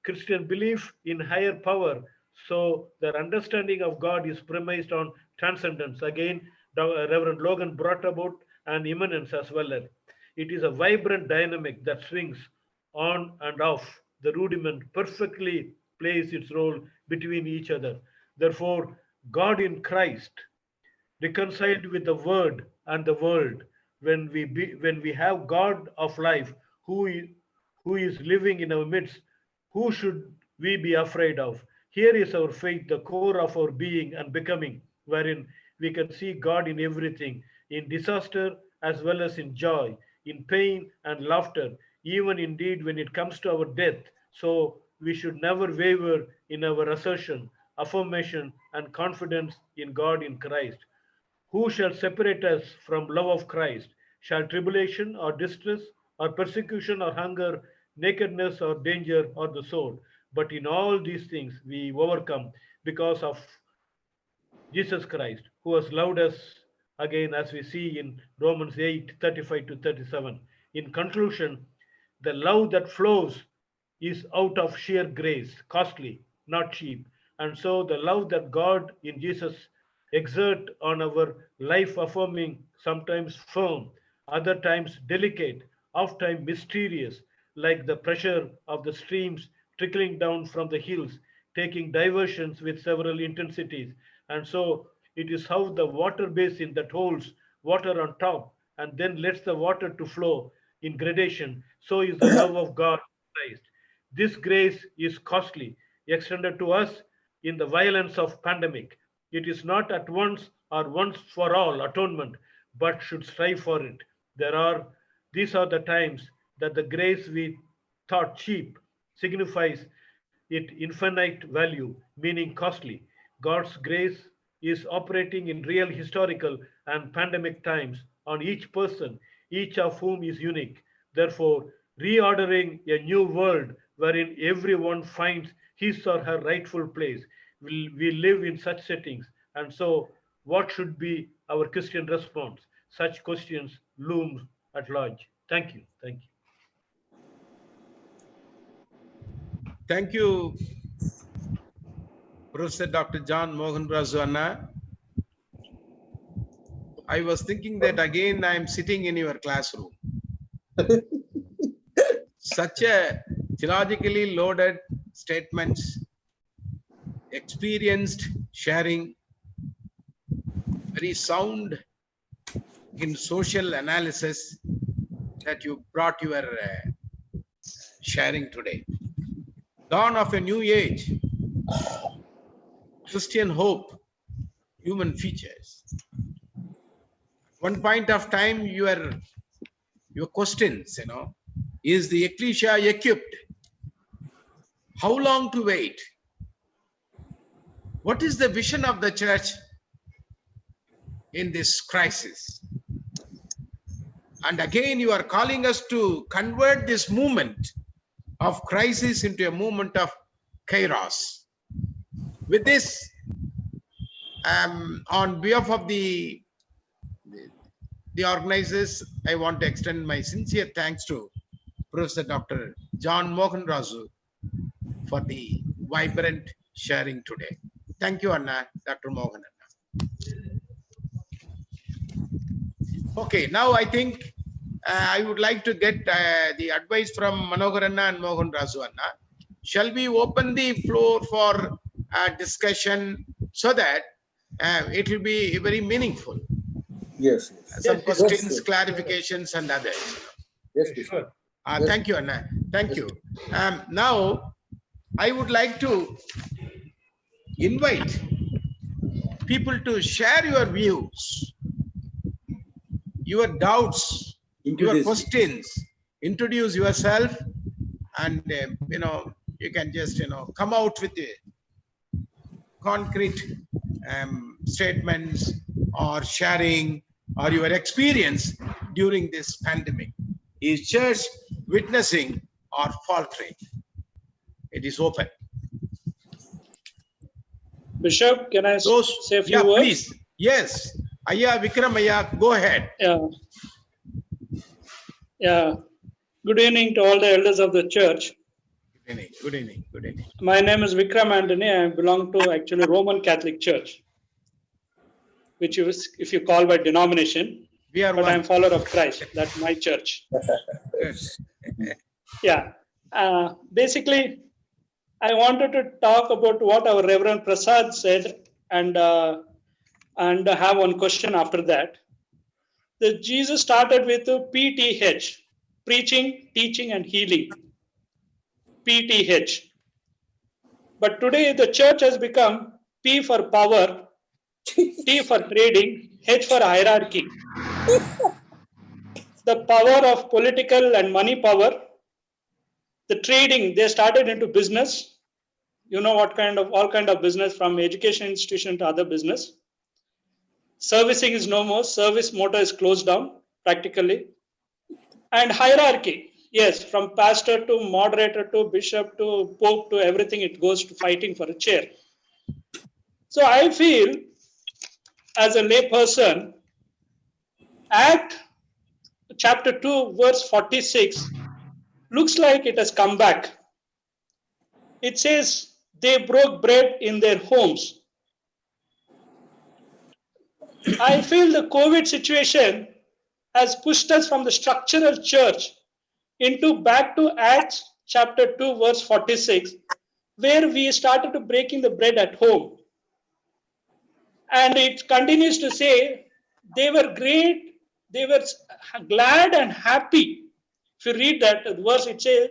Christian belief in higher power So their understanding of God is premised on transcendence. Again, Reverend Logan brought about an immanence as well. It is a vibrant dynamic that swings on and off. The rudiment perfectly plays its role between each other. Therefore, God in Christ, reconciled with the word and the world, when we have God of life who is living in our midst, who should we be afraid of? Here is our faith, the core of our being and becoming, wherein we can see God in everything, in disaster as well as in joy, in pain and laughter, even indeed when it comes to our death. So we should never waver in our assertion, affirmation, and confidence in God in Christ. Who shall separate us from love of Christ? Shall tribulation or distress or persecution or hunger, nakedness or danger or the sword? But in all these things we overcome because of Jesus Christ, who has loved us, again, as we see in Romans 8:35 to 37. In conclusion, the love that flows is out of sheer grace, costly, not cheap. And so the love that God in Jesus exert on our life affirming, sometimes firm, other times delicate, oft-times mysterious, like the pressure of the streams trickling down from the hills, taking diversions with several intensities. And so it is how the water basin that holds water on top and then lets the water to flow in gradation. So is the love of God in Christ. This grace is costly, extended to us in the violence of pandemic. It is not at once or once for all atonement, but should strive for it. These are the times that the grace we thought cheap signifies it infinite value, meaning costly. God's grace is operating in real historical and pandemic times on each person, each of whom is unique. Therefore, reordering a new world wherein everyone finds his or her rightful place. We live in such settings. And so, what should be our Christian response? Such questions loom at large. Thank you. Thank you. Thank you, Professor Dr. John Mohan Razu Anna. I was thinking that again I am sitting in your classroom. Such a theologically loaded statements, experienced sharing, very sound in social analysis that you brought your sharing today. Dawn of a new age, Christian hope, human features. One point of time, your questions, is the ecclesia equipped? How long to wait? What is the vision of the church in this crisis? And again, you are calling us to convert this movement of crisis into a movement of kairos. With this, on behalf of the organizers, I want to extend my sincere thanks to Professor Dr. John Mohan Razu for the vibrant sharing today. Thank you, Anna, Dr. Mohan Anna. Okay, now I think I would like to get the advice from Manohar Anna and Mohan Razu Anna. Shall we open the floor for discussion so that it will be very meaningful? Yes. Some questions, yes. clarifications, and others. Yes, Sure. Thank you, Anna. Thank you. Now, I would like to invite people to share your views, your doubts, your questions. Introduce yourself, and you can just come out with a concrete statements or sharing or your experience during this pandemic. Is church witnessing or faltering? It is open. Bishop, can I say a few yeah, words? Please. Yes. Ayya Vikram Ayya, go ahead. Yeah. Good evening to all the elders of the church. Good evening. Good evening. Good evening. My name is Vikram Anthony. I belong to actually Roman Catholic Church, which is, if you call by denomination, We are but one. I'm follower of Christ. That's my church. Good. Yeah. Basically, I wanted to talk about what our Reverend Prasad said and have one question after that. The Jesus started with a PTH, preaching, teaching, and healing. PTH. But today the church has become P for power, T for trading, H for hierarchy. The power of political and money power, the trading, they started into business. You know what kind of, all kind of business, from education institution to other business. Servicing is no more, service motor is closed down practically. And hierarchy, yes, from pastor to moderator to bishop to pope to everything, it goes to fighting for a chair. So I feel, as a lay person, Act chapter 2, verse 46 looks like it has come back. It says they broke bread in their homes. I feel the COVID situation has pushed us from the structural church into back to Acts chapter 2, verse 46, where we started to breaking the bread at home. And it continues to say they were great, they were glad and happy. If you read that verse, it says,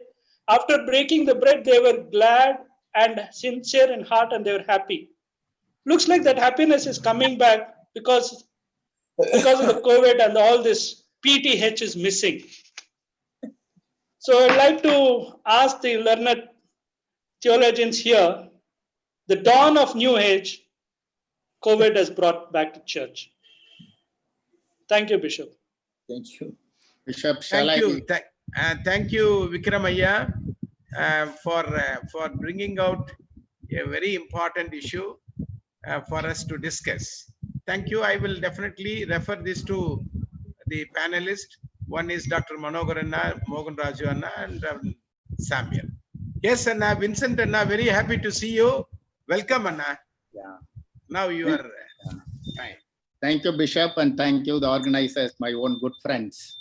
after breaking the bread, they were glad and sincere in heart and they were happy. Looks like that happiness is coming back because of the COVID and all this PTH is missing. So I'd like to ask the learned theologians here, the dawn of New Age, COVID has brought back to church. Thank you, Bishop. Thank you. Bishop, shall Thank I? you. Thank you, Vikramaya, for bringing out a very important issue for us to discuss. Thank you. I will definitely refer this to the panelists. One is Dr. Manogar Anna, Mogan Raju Anna, and Samuel. Yes, Anna, Vincent Anna, very happy to see you. Welcome, Anna. Yeah. Now you are fine. Thank you, Bishop, and thank you, the organizers, my own good friends.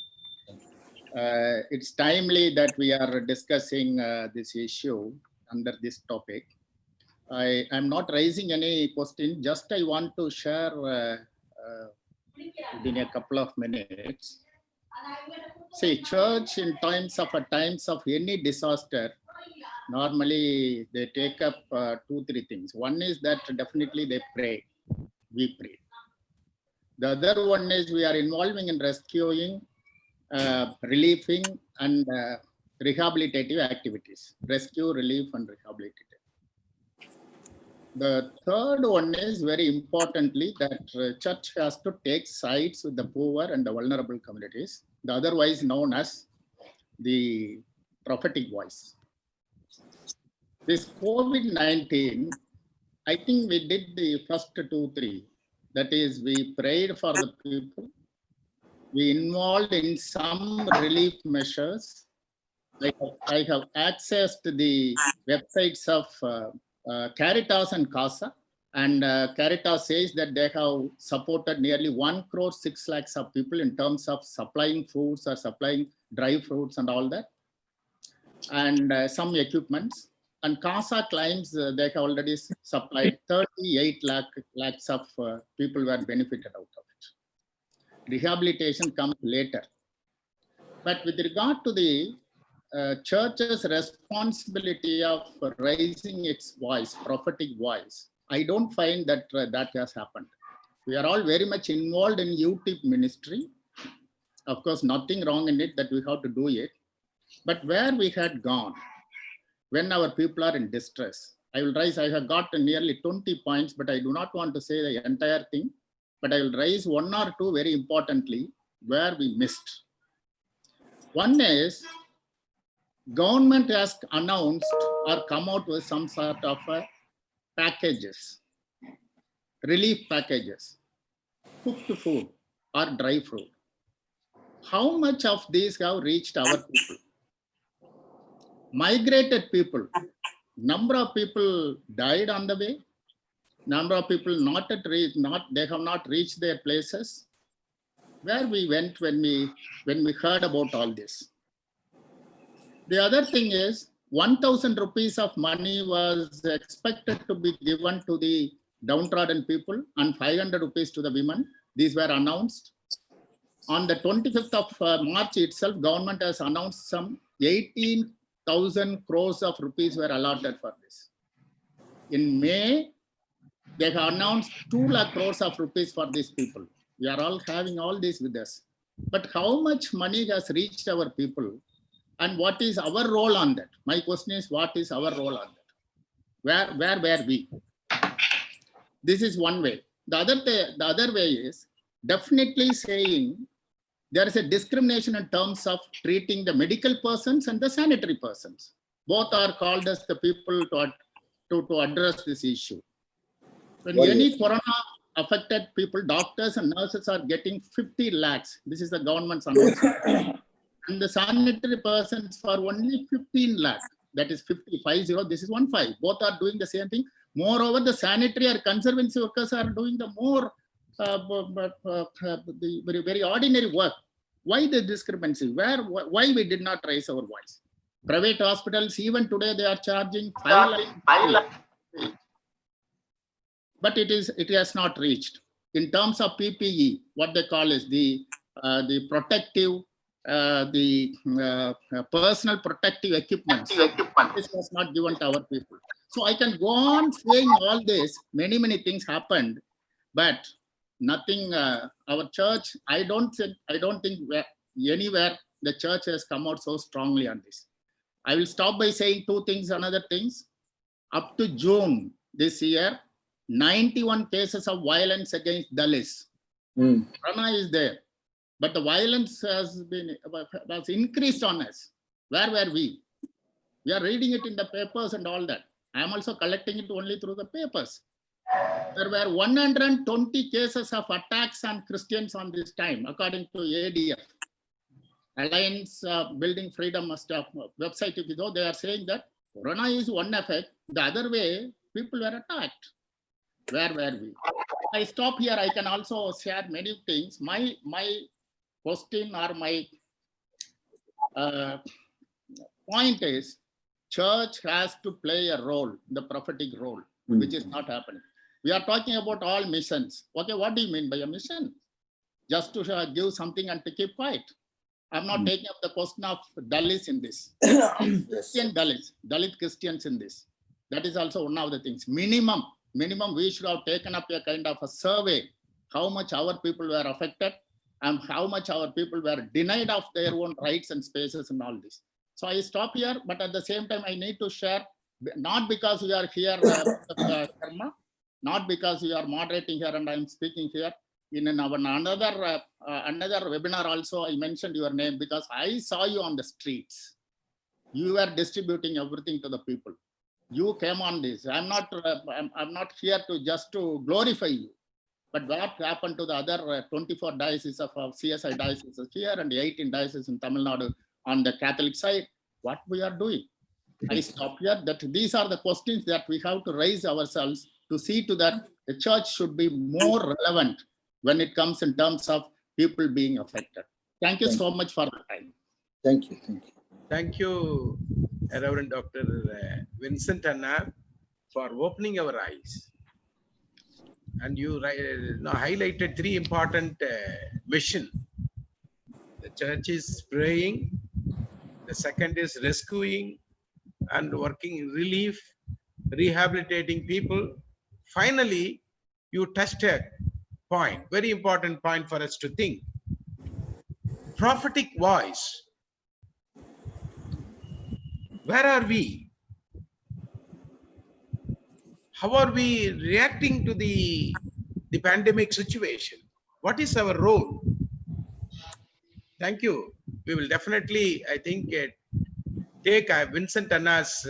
It's timely that we are discussing this issue under this topic. I am not raising any question, just I want to share within a couple of minutes. See, church in times of any disaster, normally they take up 2-3 things. One is that definitely they pray, we pray. The other one is we are involving in rescuing, relieving and rehabilitative activities. Rescue, relief and rehabilitative. The third one is very importantly that church has to take sides with the poor and the vulnerable communities, the otherwise known as the prophetic voice. This COVID-19, I think we did the first 2-3. That is, we prayed for the people. We involved in some relief measures. I have accessed the websites of Caritas and CASA, and Caritas says that they have supported nearly 1 crore 6 lakhs of people in terms of supplying foods or supplying dry fruits and all that, and some equipments. And CASA claims they have already supplied 38 lakhs of people who are benefited out of it. Rehabilitation comes later. But with regard to the church's responsibility of raising its voice, prophetic voice, I don't find that that has happened. We are all very much involved in UTIP ministry. Of course, nothing wrong in it that we have to do it. But where we had gone, when our people are in distress, I have got nearly 20 points, but I do not want to say the entire thing, but I will raise 1 or 2 very importantly where we missed. One is, government has announced or come out with some sort of packages, relief packages, cooked food or dry fruit. How much of these have reached our people? migrated people. Number of people died on the way. Number of people they have not reached their places. Where we went when we heard about all this. The other thing is 1,000 rupees of money was expected to be given to the downtrodden people and 500 rupees to the women. These were announced. On the 25th of March itself, government has announced some 18,000 crores of rupees were allotted for this. In May, they have announced 2 lakh crores of rupees for these people. We are all having all this with us. But how much money has reached our people and what is our role on that? My question is, what is our role on that? Where were we? This is one way. The other way is definitely saying there is a discrimination in terms of treating the medical persons and the sanitary persons. Both are called as the people to address this issue. When any corona affected people, doctors and nurses are getting 50 lakhs. This is the government's announcement. And the sanitary persons for only 15 lakhs. That is 50. This is 15. Both are doing the same thing. Moreover, the sanitary or conservancy workers are doing the more the very ordinary work. Why the discrepancy? Why we did not raise our voice? Private hospitals, even today, they are charging 5 lakhs. But it has not reached. In terms of PPE, what they call is the protective, personal protective equipment. This was not given to our people. So I can go on saying all this. Many things happened, but nothing. Our church, I don't think anywhere the church has come out so strongly on this. I will stop by saying 2 things. Another things, up to June this year, 91 cases of violence against Dalits. Corona is there, but the violence was increased on us. Where were we? We are reading it in the papers and all that. I am also collecting it only through the papers. There were 120 cases of attacks on Christians on this time, according to ADF. Alliance Building Freedom website, if you go, they are saying that Corona is one effect. The other way, people were attacked. Where were we? I stop here. I can also share many things. My question or my point is, church has to play a role, the prophetic role, which is not happening. We are talking about all missions. Okay, what do you mean by a mission? Just to give something and to keep quiet. I'm not taking up the question of Dalits in this. Christian Dalits, Dalit Christians in this. That is also one of the things. Minimum, we should have taken up a kind of a survey, how much our people were affected and how much our people were denied of their own rights and spaces and all this. So I stop here, but at the same time, I need to share, not because we are here, not because we are moderating here and I'm speaking here. In another webinar also, I mentioned your name because I saw you on the streets. You were distributing everything to the people. You came on this. I'm not here to just to glorify you. But what happened to the other 24 dioceses of CSI dioceses here and 18 dioceses in Tamil Nadu on the Catholic side? What we are doing? I stop here. That these are the questions that we have to raise ourselves to see to that the church should be more relevant when it comes in terms of people being affected. Thank you so much for the time. Thank you. Thank you, Reverend Dr. Vincent Anna, for opening our eyes. And you highlighted 3 important missions. The church is praying. The second is rescuing and working relief, rehabilitating people. Finally, you touched a point, very important point for us to think. Prophetic voice. Where are we? How are we reacting to the pandemic situation? What is our role? Thank you. We will definitely, I think, take Vincent Anna's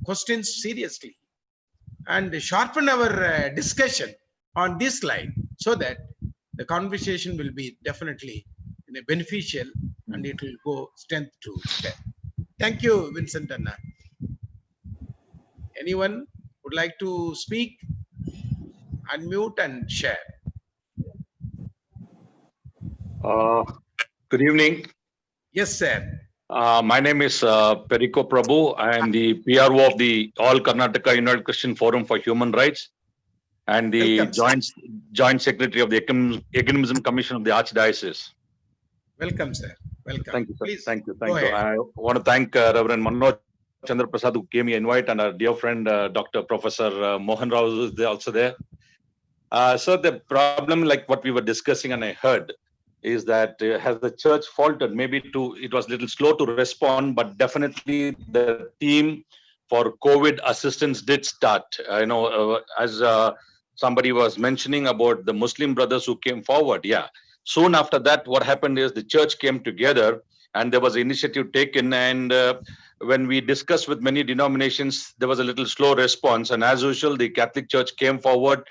questions seriously and sharpen our discussion on this line so that the conversation will be definitely beneficial and it will go strength to strength. Thank you, Vincent Anna. Anyone would like to speak? Unmute and share. Good evening. Yes, sir. My name is Perico Prabhu. I am the PRO of the All Karnataka United Christian Forum for Human Rights and the Welcome, sir. joint secretary of the Ecumenism Commission of the Archdiocese. Welcome, sir. Welcome. Thank you, sir. Please, Thank you. go Thank you. ahead. I want to thank Reverend Manoj Chandra Prasad who gave me an invite, and our dear friend Dr. Professor Mohan Rao is also there. So the problem, like what we were discussing, and I heard, is that has the church faltered? Maybe it was a little slow to respond, but definitely the team for COVID assistance did start. As somebody was mentioning about the Muslim brothers who came forward. Yeah. Soon after that, what happened is the church came together and there was an initiative taken. And when we discussed with many denominations, there was a little slow response. And as usual, the Catholic Church came forward.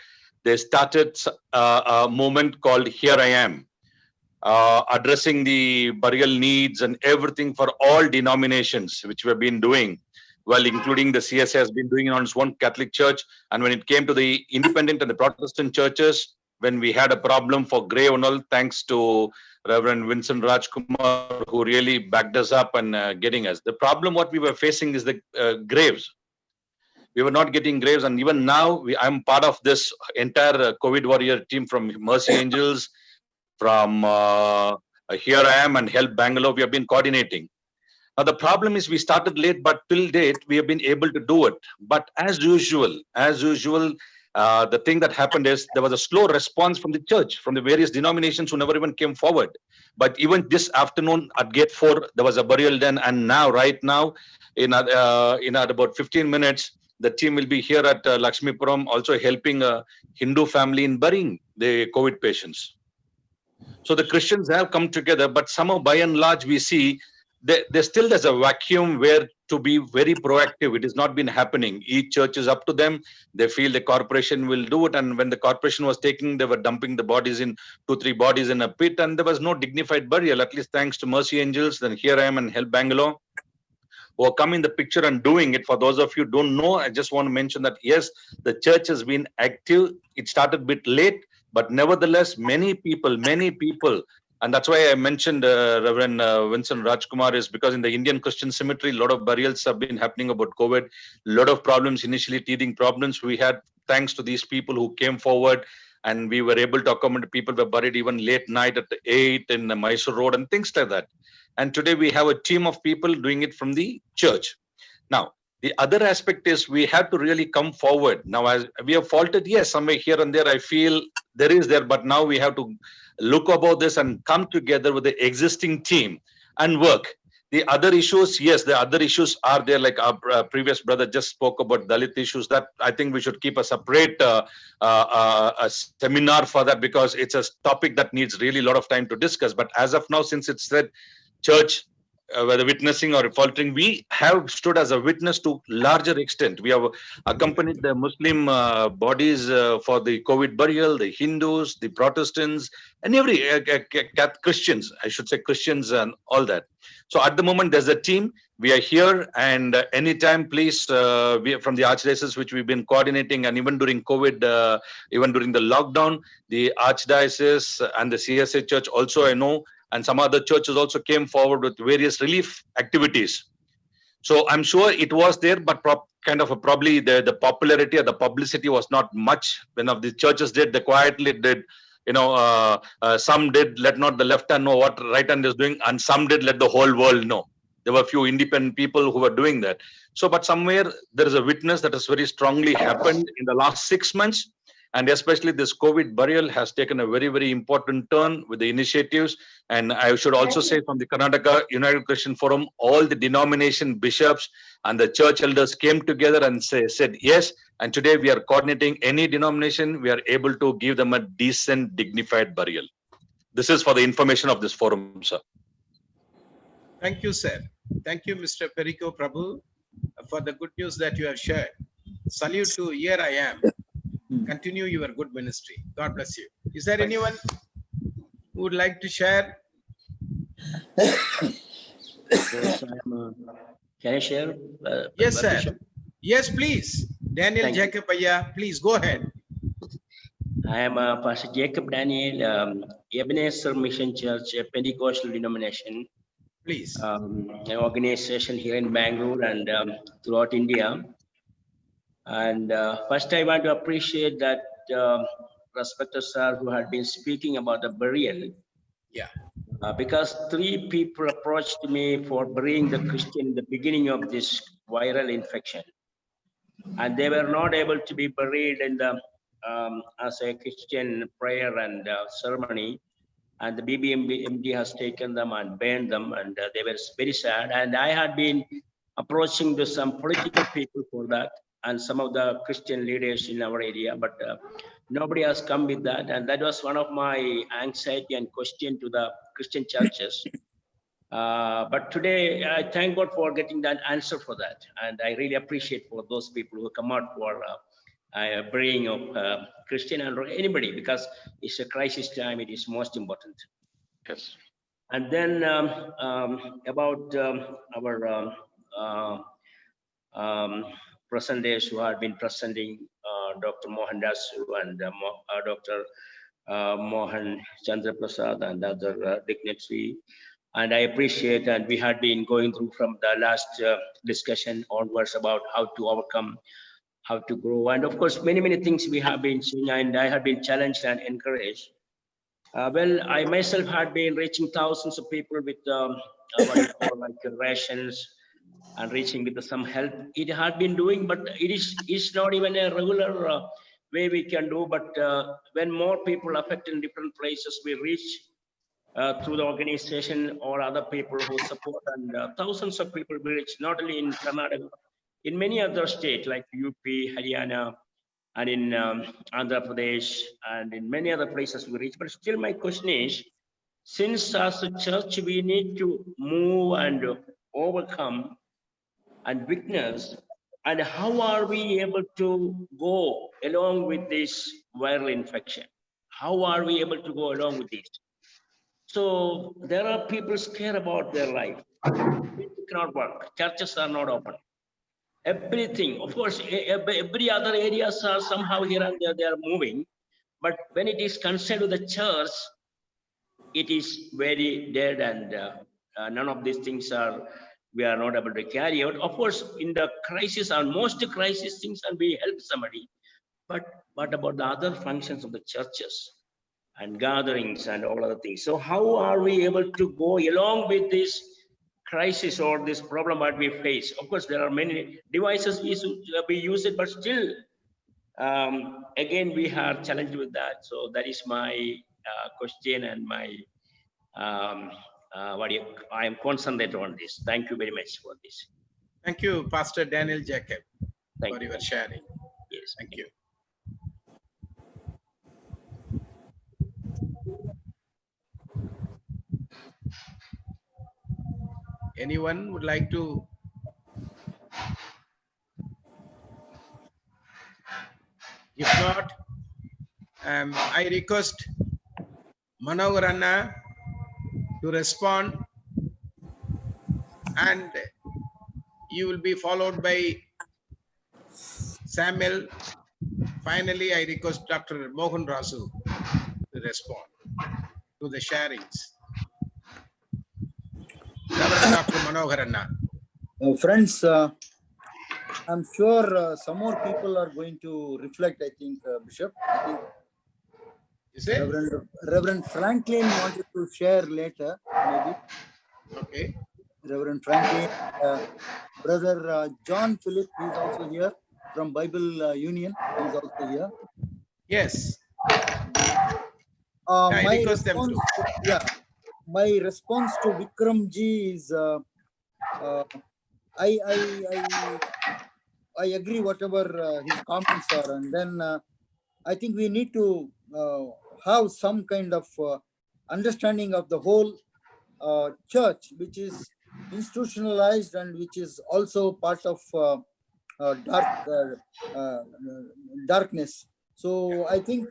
They started a movement called Here I Am, addressing the burial needs and everything for all denominations, which we've been doing. Well, including the CSA has been doing it on its own Catholic Church. And when it came to the independent and the Protestant churches, when we had a problem for grave and all, thanks to Reverend Vincent Rajkumar, who really backed us up and getting us. The problem what we were facing is the graves. We were not getting graves, and even now I'm part of this entire COVID warrior team from Mercy Angels, from Here I Am and Help Bangalore. We have been coordinating. Now the problem is we started late, but till date we have been able to do it. But as usual, the thing that happened is there was a slow response from the church, from the various denominations who never even came forward. But even this afternoon at Gate 4, there was a burial done, and now, right now, in about 15 minutes, the team will be here at Lakshmipuram, also helping a Hindu family in burying the COVID patients. So the Christians have come together, but somehow by and large we see there's a vacuum where to be very proactive. It has not been happening. Each church is up to them. They feel the corporation will do it. And when the corporation was taking, they were dumping the bodies in 2-3 bodies in a pit, and there was no dignified burial, at least thanks to Mercy Angels, then Here I Am and Help Bangalore, who are coming in the picture and doing it. For those of you who don't know, I just want to mention that, yes, the church has been active. It started a bit late, but nevertheless, many people, and that's why I mentioned Reverend Vincent Rajkumar, is because in the Indian Christian cemetery, a lot of burials have been happening about COVID, a lot of problems, initially teething problems. We had, thanks to these people who came forward, and we were able to accommodate people who were buried even late night at 8 in the Mysore Road and things like that. And today we have a team of people doing it from the church. Now, the other aspect is we have to really come forward. Now, as we have faltered, yes, somewhere here and there, I feel there is there, but now we have to look about this and come together with the existing team and work. The other issues, yes, the other issues are there, like our previous brother just spoke about Dalit issues. That I think we should keep a separate a seminar for that, because it's a topic that needs really a lot of time to discuss. But as of now, since it's said church, whether witnessing or faltering, we have stood as a witness to larger extent. We have accompanied the Muslim bodies for the COVID burial, the Hindus, the Protestants, and every Christians, I should say Christians and all that. So at the moment, there's a team. We are here, and anytime, please, we from the Archdiocese, which we've been coordinating, and even during COVID, even during the lockdown, the Archdiocese and the CSA Church also, I know, and some other churches also came forward with various relief activities. So I'm sure it was there, but probably the popularity or the publicity was not much. When of the churches did, they quietly did. Some did let not the left hand know what right hand is doing, and some did let the whole world know. There were a few independent people who were doing that. So, but somewhere there is a witness that has very strongly happened in the last 6 months. And especially this COVID burial has taken a very, very important turn with the initiatives. And I should also say from the Karnataka United Christian Forum, all the denomination bishops and the church elders came together and said yes. And today we are coordinating any denomination. We are able to give them a decent, dignified burial. This is for the information of this forum, sir. Thank you, sir. Thank you, Mr. Perico Prabhu, for the good news that you have shared. Salute to Here I Am. Continue your good ministry. God bless you. Is there anyone who would like to share? Yes, can I share? Yes, sir. Bishop? Yes, please. Daniel Thank you. Jacob Aya, please go ahead. I am Pastor Jacob Daniel, Ebenezer Mission Church, a Pentecostal denomination, Please. an organization here in Bangalore and throughout India. And first, I want to appreciate that respected sir who had been speaking about the burial. Yeah. Because 3 people approached me for burying the Christian in the beginning of this viral infection, and they were not able to be buried in the as a Christian prayer and ceremony, and the BBMD has taken them and banned them, and they were very sad. And I had been approaching some political people for that, and some of the Christian leaders in our area, but nobody has come with that, and that was one of my anxiety and question to the Christian churches. But today, I thank God for getting that answer for that, and I really appreciate for those people who come out for burying of Christian or anybody, because it's a crisis time. It is most important. Yes. And then about our presenters who have been presenting, Dr. Mohan Dasu and Dr. Mohan Chandra Prasad and other dignitary. And I appreciate, and we had been going through from the last discussion onwards about how to overcome, how to grow. And of course, many things we have been seeing, and I have been challenged and encouraged. Well, I myself had been reaching thousands of people with what you call like rations and reaching with some help. It had been doing, but it's not even a regular way we can do. But when more people affected in different places, we reach through the organization or other people who support, and thousands of people we reach, not only in Karnataka, in many other states like UP, Haryana, and in Andhra Pradesh, and in many other places we reach. But still my question is, since as a church we need to move and overcome and witness, and how are we able to go along with this viral infection? How are we able to go along with this? So there are people scared about their life. It cannot work. Churches are not open. Everything, of course, every other areas are somehow here and there, they are moving. But when it is concerned with the church, it is very dead, and none of these things we are not able to carry out. Of course, in the crisis, and most crisis things, and we help somebody. But what about the other functions of the churches and gatherings and all other things? So how are we able to go along with this crisis or this problem that we face? Of course, there are many devices we use it, but still, again, we are challenged with that. So that is my question and my I am concentrated on this. Thank you very much for this. Thank you, Pastor Daniel Jacob, Thank for you. your sharing. Yes. Thank you. Anyone would like to? If not, I request Manohar Anna to respond, and you will be followed by Samuel. Finally, I request Dr. Mohan Rasu to respond to the sharings. Reverend Dr. Manohar Anna. Friends, I'm sure some more people are going to reflect, I think, Bishop. I think Is it? Reverend Franklin wanted to share later, maybe. Okay. Reverend Franklin, Brother John Philip, he's also here from Bible Union. He's also here. Yes. My request them response, to. my response to Vikram ji is, I agree whatever his comments are, and then I think we need to have some kind of understanding of the whole church, which is institutionalized and which is also part of darkness. So I think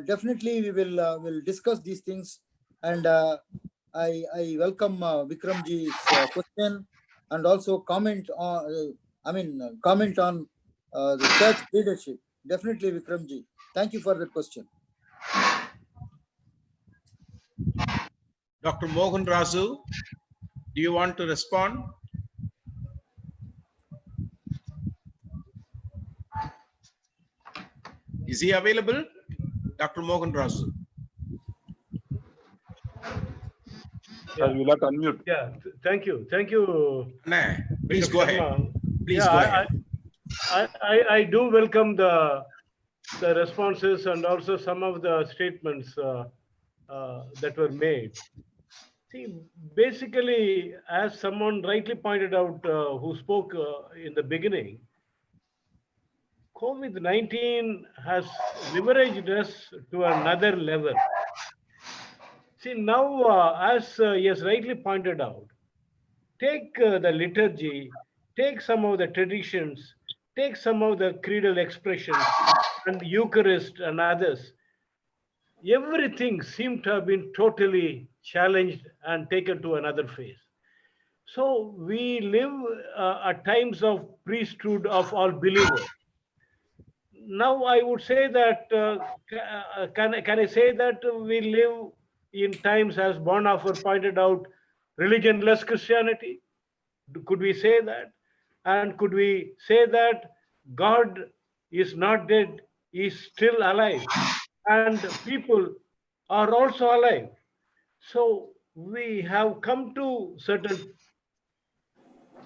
definitely we will discuss these things, and I welcome Vikramji's question and also comment on, comment on the church leadership. Definitely, Vikramji. Thank you for that question. Dr. Mohan Rasu, do you want to respond? Is he available? Dr. Mohan Rasu. Sir, you'll have to unmute. Yeah, thank you. Thank you. Nah, please Bishop go ahead. Sharma. Please Yeah, go ahead. I do welcome the responses and also some of the statements that were made. See, basically, as someone rightly pointed out who spoke in the beginning, COVID-19 has leveraged us to another level. See, now, as he has rightly pointed out, take the liturgy, take some of the traditions, take some of the creedal expressions and Eucharist and others. Everything seemed to have been totally challenged and taken to another phase. So we live at times of priesthood of all believers. Now I would say that, can I say that we live in times, as Bonhoeffer pointed out, religionless Christianity? Could we say that? And could we say that God is not dead, he is still alive, and people are also alive? So we have come to certain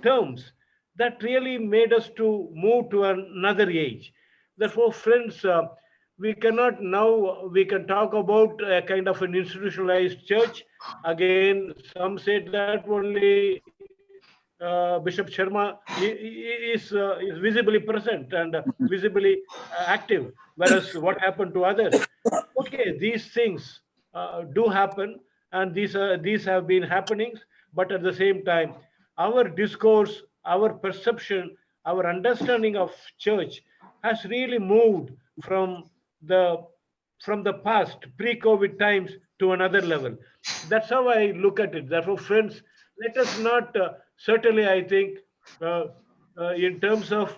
terms that really made us to move to another age. Therefore, friends, we cannot now, we can talk about a kind of an institutionalized church. Again, some say that only Bishop Sharma is visibly present and visibly active, whereas what happened to others? Okay, these things do happen, and these have been happenings, but at the same time, our discourse, our perception, our understanding of church has really moved from the past pre-COVID times to another level. That's how I look at it. Therefore, friends, let us not certainly, I think, in terms of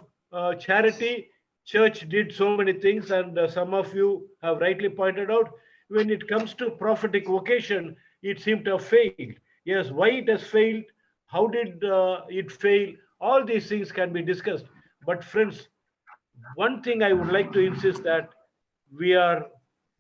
charity, church did so many things, and some of you have rightly pointed out, when it comes to prophetic vocation, it seemed to have failed. Yes, why it has failed, how did it fail, all these things can be discussed. But friends, one thing I would like to insist that we are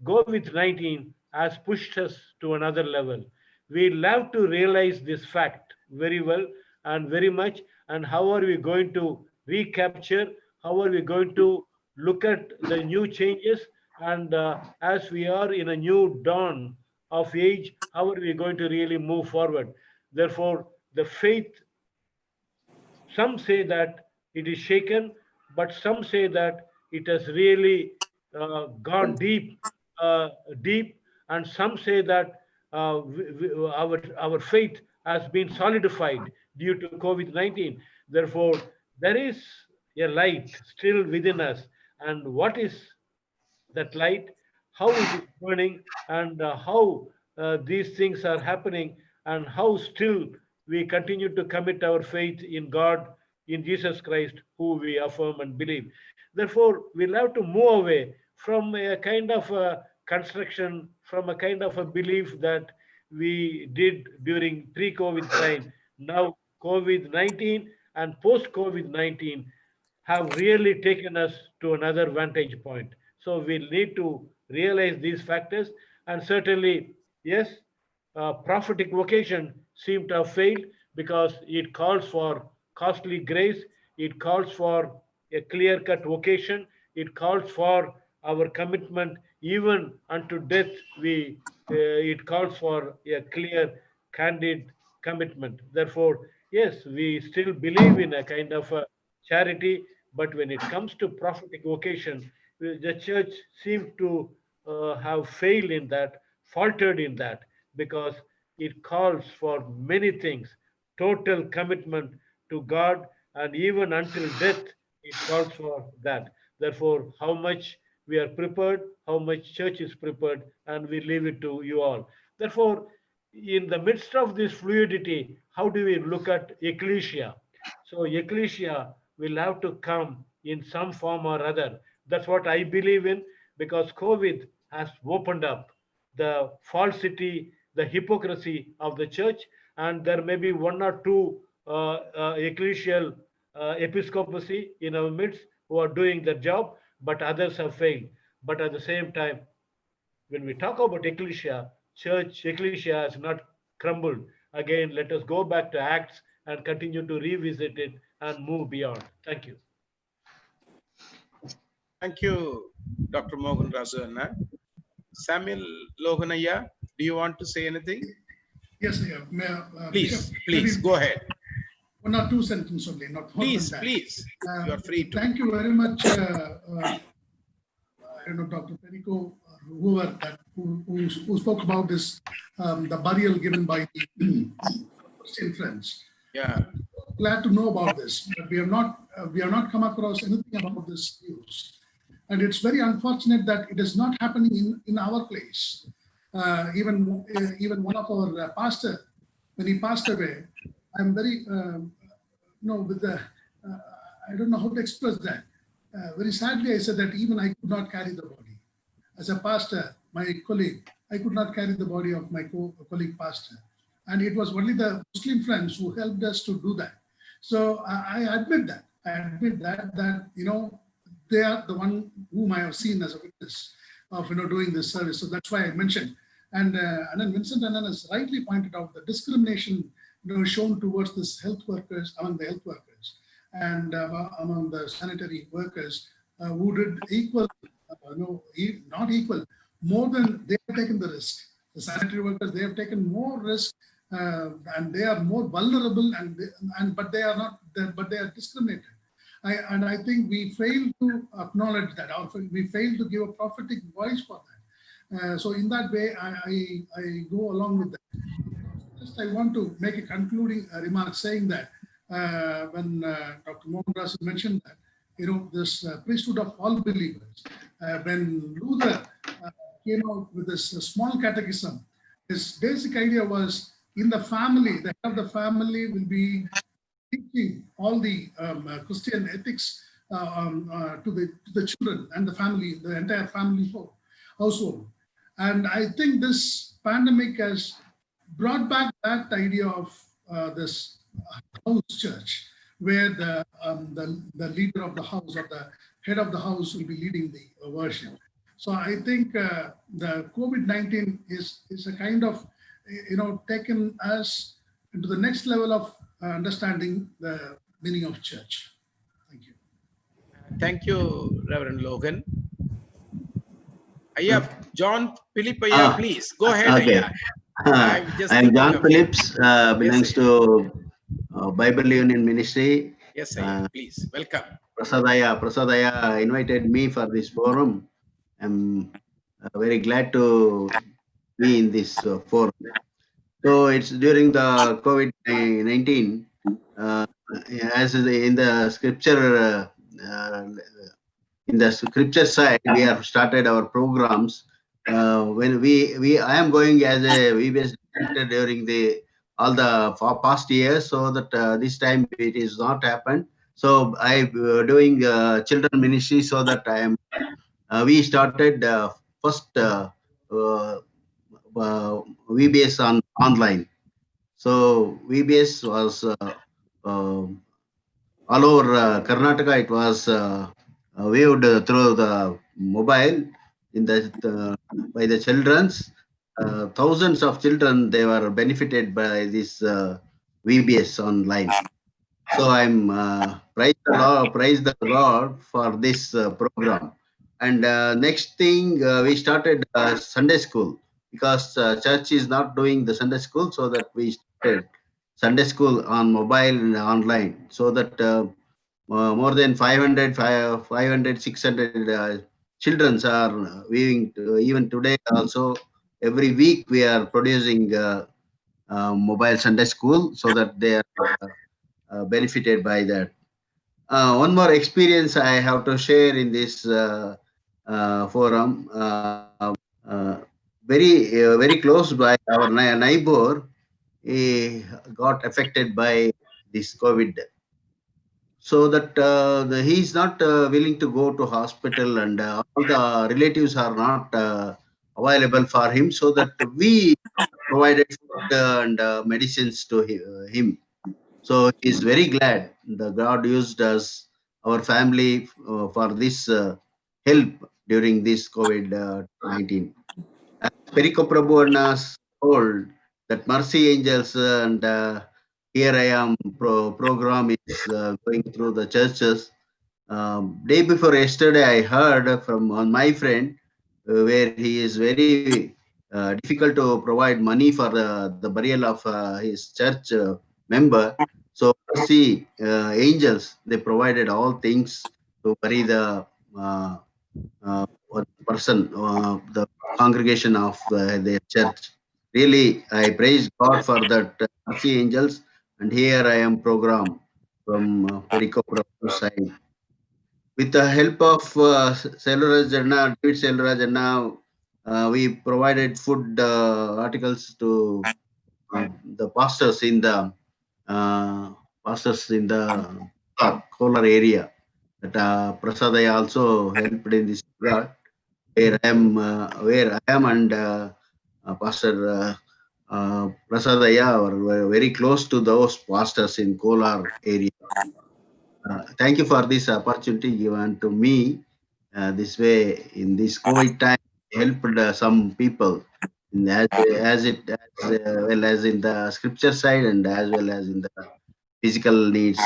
COVID-19 has pushed us to another level. We'll have to realize this fact very well and very much. And how are we going to recapture? How are we going to look at the new changes? And as we are in a new dawn of age, how are we going to really move forward? Therefore, the faith, some say that it is shaken, but some say that it has really gone deep, deep, and some say that our faith has been solidified due to COVID-19. Therefore, there is a light still within us, and what is that light, how it is burning, and how these things are happening, and how still we continue to commit our faith in God, in Jesus Christ, who we affirm and believe. Therefore, we'll have to move away from a kind of a construction, from a kind of a belief that we did during pre-COVID time. Now, COVID-19 and post-COVID-19 have really taken us to another vantage point. So we'll need to realize these factors. And certainly, yes, prophetic vocation seemed to have failed because it calls for costly grace, it calls for a clear-cut vocation, it calls for our commitment even unto death. It calls for a clear, candid commitment. Therefore, yes, we still believe in a kind of a charity, but when it comes to prophetic vocation, the church seemed to have failed in that, faltered in that, because it calls for many things, total commitment to God, and even until death, it calls for that. Therefore, how much we are prepared, how much church is prepared, and we leave it to you all. Therefore, in the midst of this fluidity, how do we look at ecclesia? So ecclesia will have to come in some form or other. That's what I believe in, because COVID has opened up the falsity, the hypocrisy of the church, and there may be one or two ecclesial episcopacy in our midst who are doing their job, but others have failed. But at the same time, when we talk about ecclesia, church, ecclesia has not crumbled. Again, let us go back to Acts and continue to revisit it and move beyond. Thank you. Thank you, Dr. Mohan Rasu Anna. Samuel Loganaya, do you want to say anything? Yes, Please, Bishop, please, maybe go ahead. one or two sentences only, not more Please, than that. please, you are free to. Thank you very much, Dr. Perico, whoever that who spoke about this, the burial given by the Christian friends. Yeah, Glad to know about this, but we have not come across anything about this news, and it's very unfortunate that it is not happening in our place. Even one of our pastor, when he passed away, I'm very with the I don't know how to express that. Very sadly, I said that even I could not carry the body. As a pastor, my colleague, I could not carry the body of my colleague pastor. And it was only the Muslim friends who helped us to do that. So I admit that. They are the one whom I have seen as a witness of doing this service. So that's why I mentioned. And then Vincent Annan has rightly pointed out the discrimination shown towards this health workers, among the health workers and among the sanitary workers who did equal, not equal, more than they have taken the risk. The sanitary workers, they have taken more risk and they are more vulnerable, but they are not, but they are discriminated. I think we fail to acknowledge that, or we fail to give a prophetic voice for that. So in that way, I go along with that. Just I want to make a concluding remark saying that when Dr. Mohan Rasu mentioned that, this priesthood of all believers, when Luther came out with this small catechism, his basic idea was in the family, the head of the family will be teaching all the Christian ethics to the children and the family, the entire family household. And I think this pandemic has brought back that idea of this house church, where the leader of the house or the head of the house will be leading the worship. So I think the COVID-19 is a kind of, taken us into the next level of understanding the meaning of church. Thank you. Thank you, Reverend Logan. John Philip, please go ahead. Okay. I'm John Phillips, belongs to Bible Union Ministry. Yes, please, welcome. Prasadaya invited me for this forum. I'm very glad to be in this forum. So it's during the COVID-19, as in the scripture, side, we have started our programs. When I am going as a VBS director during all the past years, so that this time it is not happened. So I doing children ministry, so that I am. We started first VBS online. So VBS was all over Karnataka. It was viewed through the mobile by the children's. Thousands of children, they were benefited by this VBS online. So I'm praise the Lord for this program. And next thing, we started Sunday school, because church is not doing the Sunday school, so that we started Sunday school on mobile and online, so that more than 500, 600 children are viewing. Even today also, every week we are producing mobile Sunday school, so that they are benefited by that. One more experience I have to share in this forum. very close by our neighbor, he got affected by this COVID. So that he is not willing to go to hospital, and all the relatives are not available for him. So that we provided food and medicines to him. So he is very glad the God used us, our family, for this help during this COVID-19. As Perico Prabhu Anna's told that Mercy Angels and Here I Am program is going through the churches. Day before yesterday, I heard from my friend where he is very difficult to provide money for the burial of his church member. So see, angels, they provided all things to bury the person, the congregation of their church. Really, I praise God for that mercy angels. And Here I Am program from Perico Prabhu side. With the help of David Selvaraj, we provided food articles to the pastors in the Kolar area. That Prasadaya also helped in this regard. Where I am, and Pastor Prasadaya were very close to those pastors in Kolar area. Thank you for this opportunity given to me. This way, in this COVID time, helped some people as well as in the scripture side and as well as in the physical needs.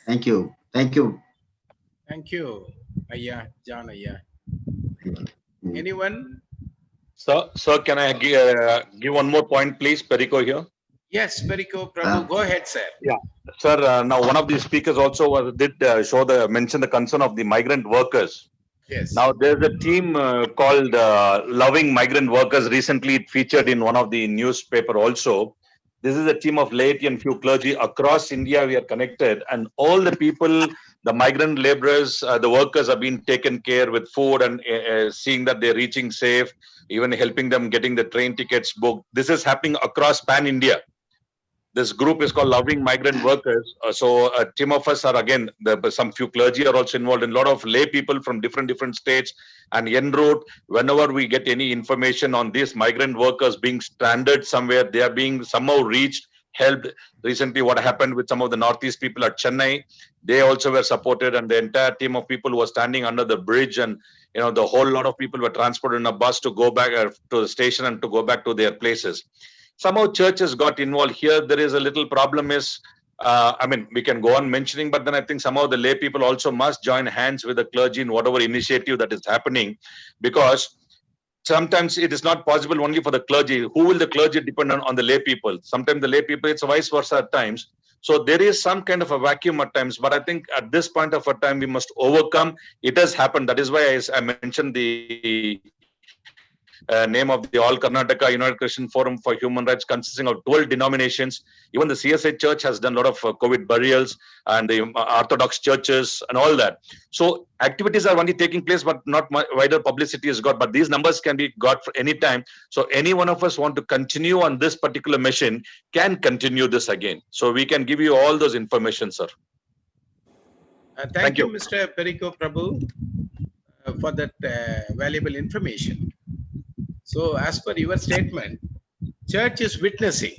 Thank you. Thank you, Ayya, John Ayya. Anyone? Sir, can I give one more point, please? Perico here. Yes, Perico Prabhu, go ahead, sir. Yeah, sir. Now, one of the speakers also did mention the concern of the migrant workers. Yes. Now, there's a team called Loving Migrant Workers. Recently, it featured in one of the newspaper also. This is a team of laity and few clergy across India. We are connected, and all the people, the migrant laborers, the workers are being taken care with food and seeing that they're reaching safe, even helping them getting the train tickets booked. This is happening across pan India. This group is called Loving Migrant Workers. So a team of us are, again, some few clergy are also involved, and a lot of lay people from different states. And en route, whenever we get any information on these migrant workers being stranded somewhere, they are being somehow reached, helped. Recently, what happened with some of the Northeast people at Chennai, they also were supported, and the entire team of people were standing under the bridge, and the whole lot of people were transported in a bus to go back to the station and to go back to their places. Somehow churches got involved here. There is a little problem is, we can go on mentioning, but then I think somehow the lay people also must join hands with the clergy in whatever initiative that is happening, because sometimes it is not possible only for the clergy. Who will the clergy depend on the lay people? Sometimes the lay people, it's vice versa at times. So there is some kind of a vacuum at times, but I think at this point of a time, we must overcome. It has happened. That is why I mentioned the name of the All Karnataka United Christian Forum for Human Rights, consisting of 12 denominations. Even the CSI Church has done a lot of COVID burials, and the Orthodox churches and all that. So activities are only taking place, but not wider publicity is got. But these numbers can be got for any time. So any one of us want to continue on this particular mission can continue this again. So we can give you all those information, sir. Thank you, Mr. Perico Prabhu, for that valuable information. So, as per your statement, church is witnessing.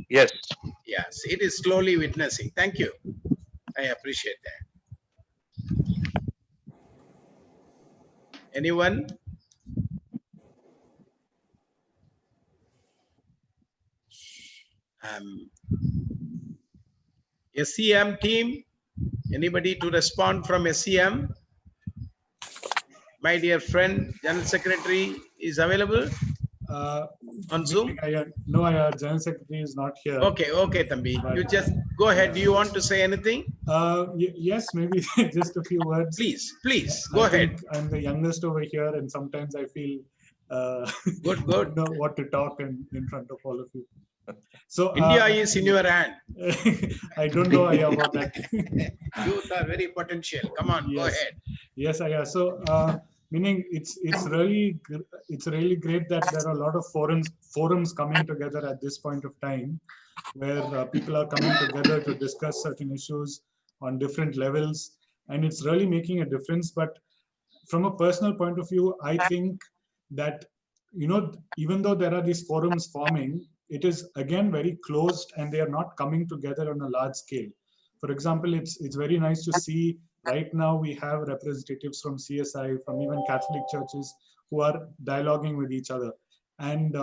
Yes. Yes, it is slowly witnessing. Thank you. I appreciate that. Anyone? SCM team? Anybody to respond from SCM? My dear friend, General Secretary is available on Zoom? No, our General Secretary is not here. Okay, Thambi. You just go ahead. Do you want to say anything? Yes, maybe just a few words. Please, go ahead. I'm the youngest over here, and sometimes I feel good. Don't know what to talk in front of all of you. So India is in your hand. I don't know about that. Youth are very potential. Come on, yes. Go ahead. Yes, so meaning it's really great that there are a lot of forums coming together at this point of time, where people are coming together to discuss certain issues on different levels, and it's really making a difference. But from a personal point of view, I think that, even though there are these forums forming, it is again very closed and they are not coming together on a large scale. For example, it's very nice to see right now we have representatives from CSI, from even Catholic churches, who are dialoguing with each other. And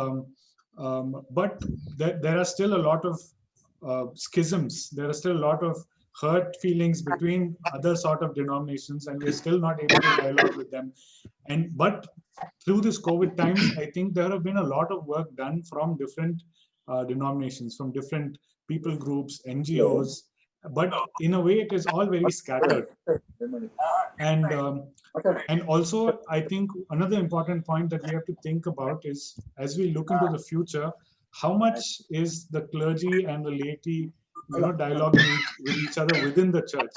but there are still a lot of schisms. There are still a lot of hurt feelings between other sort of denominations, and we're still not able to dialogue with them. But through this COVID times, I think there have been a lot of work done from different denominations, from different people groups, NGOs, but in a way it is all very scattered. And also, I think another important point that we have to think about is, as we look into the future, how much is the clergy and the laity, dialoguing with each other within the church?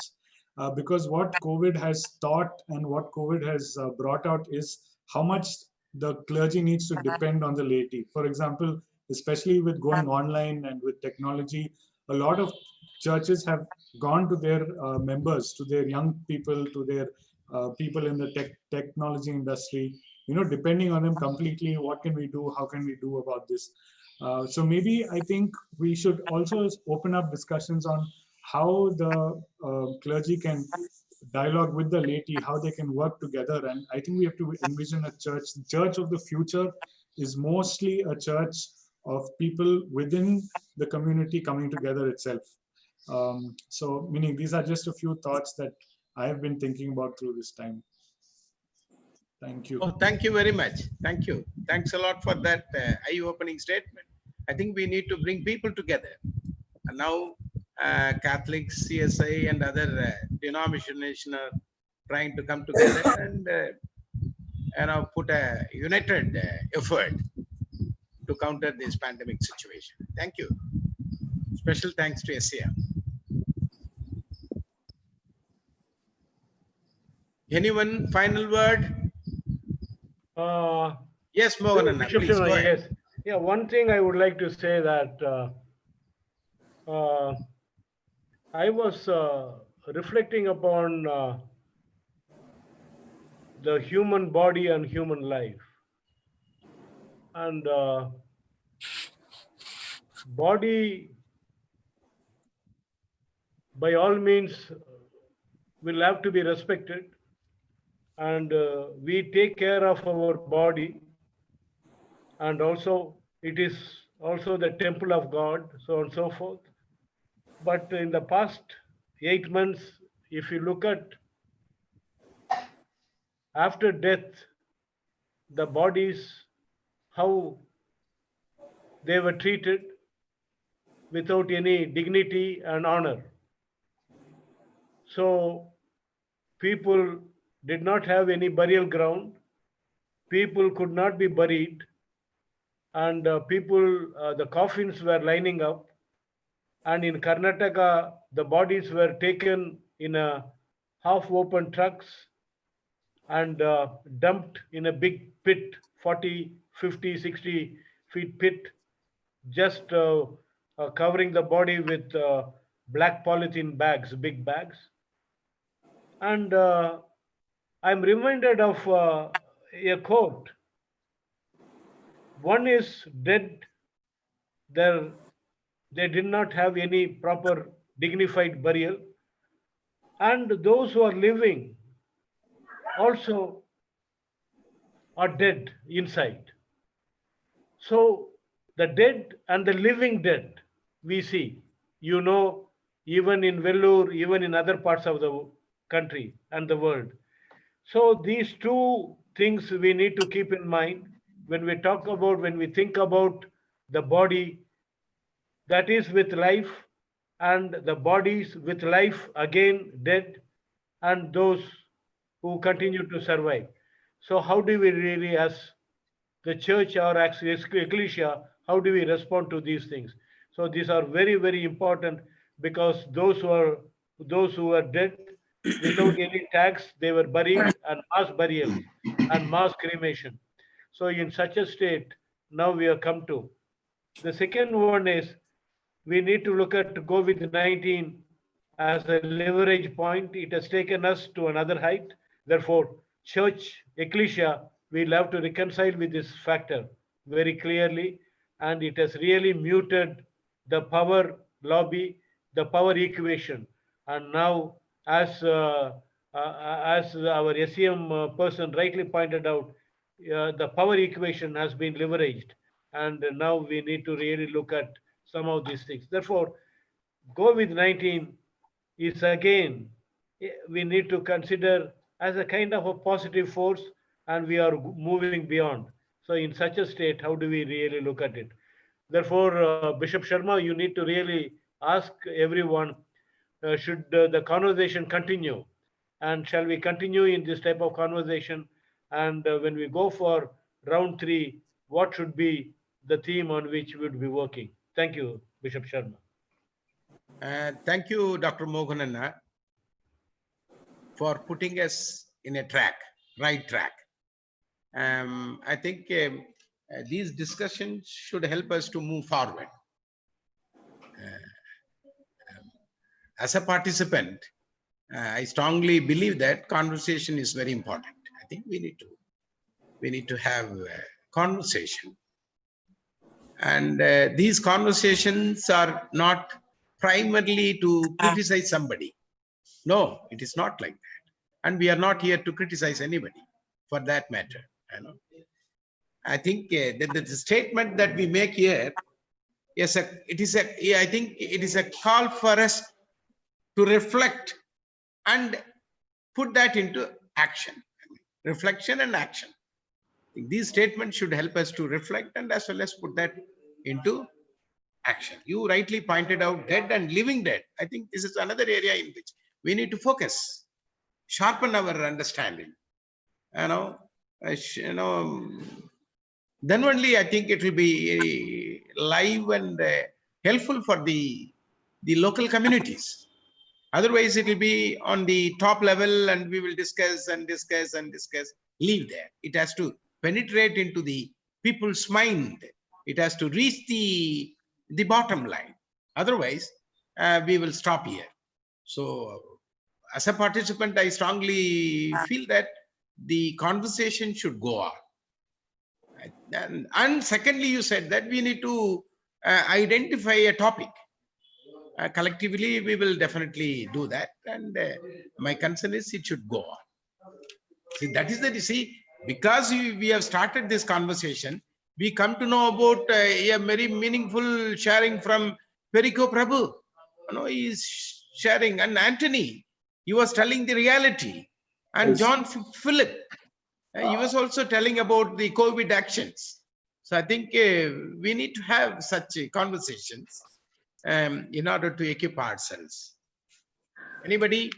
Because what COVID has taught and what COVID has brought out is how much the clergy needs to depend on the laity. For example, especially with going online and with technology, a lot of churches have gone to their members, to their young people, to their people in the technology industry, depending on them completely. What can we do? How can we do about this? So maybe I think we should also open up discussions on how the clergy can dialogue with the laity, how they can work together. And I think we have to envision a church. The church of the future is mostly a church of people within the community coming together itself. So meaning these are just a few thoughts that I have been thinking about through this time. Thank you. Oh, thank you very much. Thank you. Thanks a lot for that eye-opening statement. I think we need to bring people together. And now Catholics, CSI, and other denominations are trying to come together and put a united effort to counter this pandemic situation. Thank you. Special thanks to SCM. Anyone final word? Yes, Mohan, Bishop please go ahead. yes. Yeah, one thing I would like to say that I was reflecting upon the human body and human life. And body, by all means, will have to be respected. And we take care of our body. And also, it is also the temple of God, so on and so forth. But in the past 8 months, if you look at after death, the bodies, how they were treated without any dignity and honor. So people did not have any burial ground. People could not be buried. And the coffins were lining up. And in Karnataka, the bodies were taken in a half-open trucks and dumped in a big pit, 40, 50, 60 feet pit, just covering the body with black polythene bags, big bags. And I'm reminded of a quote. One is dead. They did not have any proper dignified burial. And those who are living also are dead inside. So the dead and the living dead, we see, even in Vellore, even in other parts of the country and the world. So these two things we need to keep in mind when we think about the body that is with life and the bodies with life again dead and those who continue to survive. So how do we really, as the church or as ecclesia, how do we respond to these things? So these are very, very important, because those who are dead without any tax, they were buried and mass burial. and mass cremation. So in such a state, now we have come to. The second one is we need to look at COVID-19 as a leverage point. It has taken us to another height. Therefore, church, ecclesia, we'll have to reconcile with this factor very clearly. And it has really muted the power lobby, the power equation. And now, as our SEM person rightly pointed out, the power equation has been leveraged. And now we need to really look at some of these things. Therefore, COVID-19 is again, we need to consider as a kind of a positive force, and we are moving beyond. So in such a state, how do we really look at it? Therefore, Bishop Sharma, you need to really ask everyone, should the conversation continue? And shall we continue in this type of conversation? And when we go for round 3, what should be the theme on which we would be working? Thank you, Bishop Sharma. Thank you, Dr. Mohananna, for putting us in a track, right track. I think these discussions should help us to move forward. As a participant, I strongly believe that conversation is very important. I think we need to have a conversation. And these conversations are not primarily to criticize somebody. No, it is not like that. And we are not here to criticize anybody for that matter. I think the statement that we make here, yes, I think it is a call for us to reflect and put that into action. Reflection and action. These statements should help us to reflect and as well as put that into action. You rightly pointed out dead and living dead. I think this is another area in which we need to focus, sharpen our understanding. Then only I think it will be live and helpful for the local communities. Otherwise, it will be on the top level and we will discuss and discuss and discuss. Leave there. It has to penetrate into the people's mind. It has to reach the bottom line. Otherwise, we will stop here. So, as a participant, I strongly feel that the conversation should go on. And secondly, you said that we need to identify a topic. Collectively, we will definitely do that. And my concern is it should go on. See, that is because we have started this conversation, we come to know about a very meaningful sharing from Perico Prabhu. He is sharing, and Anthony, he was telling the reality. And Yes. John Philip, he was also telling about the COVID actions. So I think we need to have such conversations in order to equip ourselves. Anybody?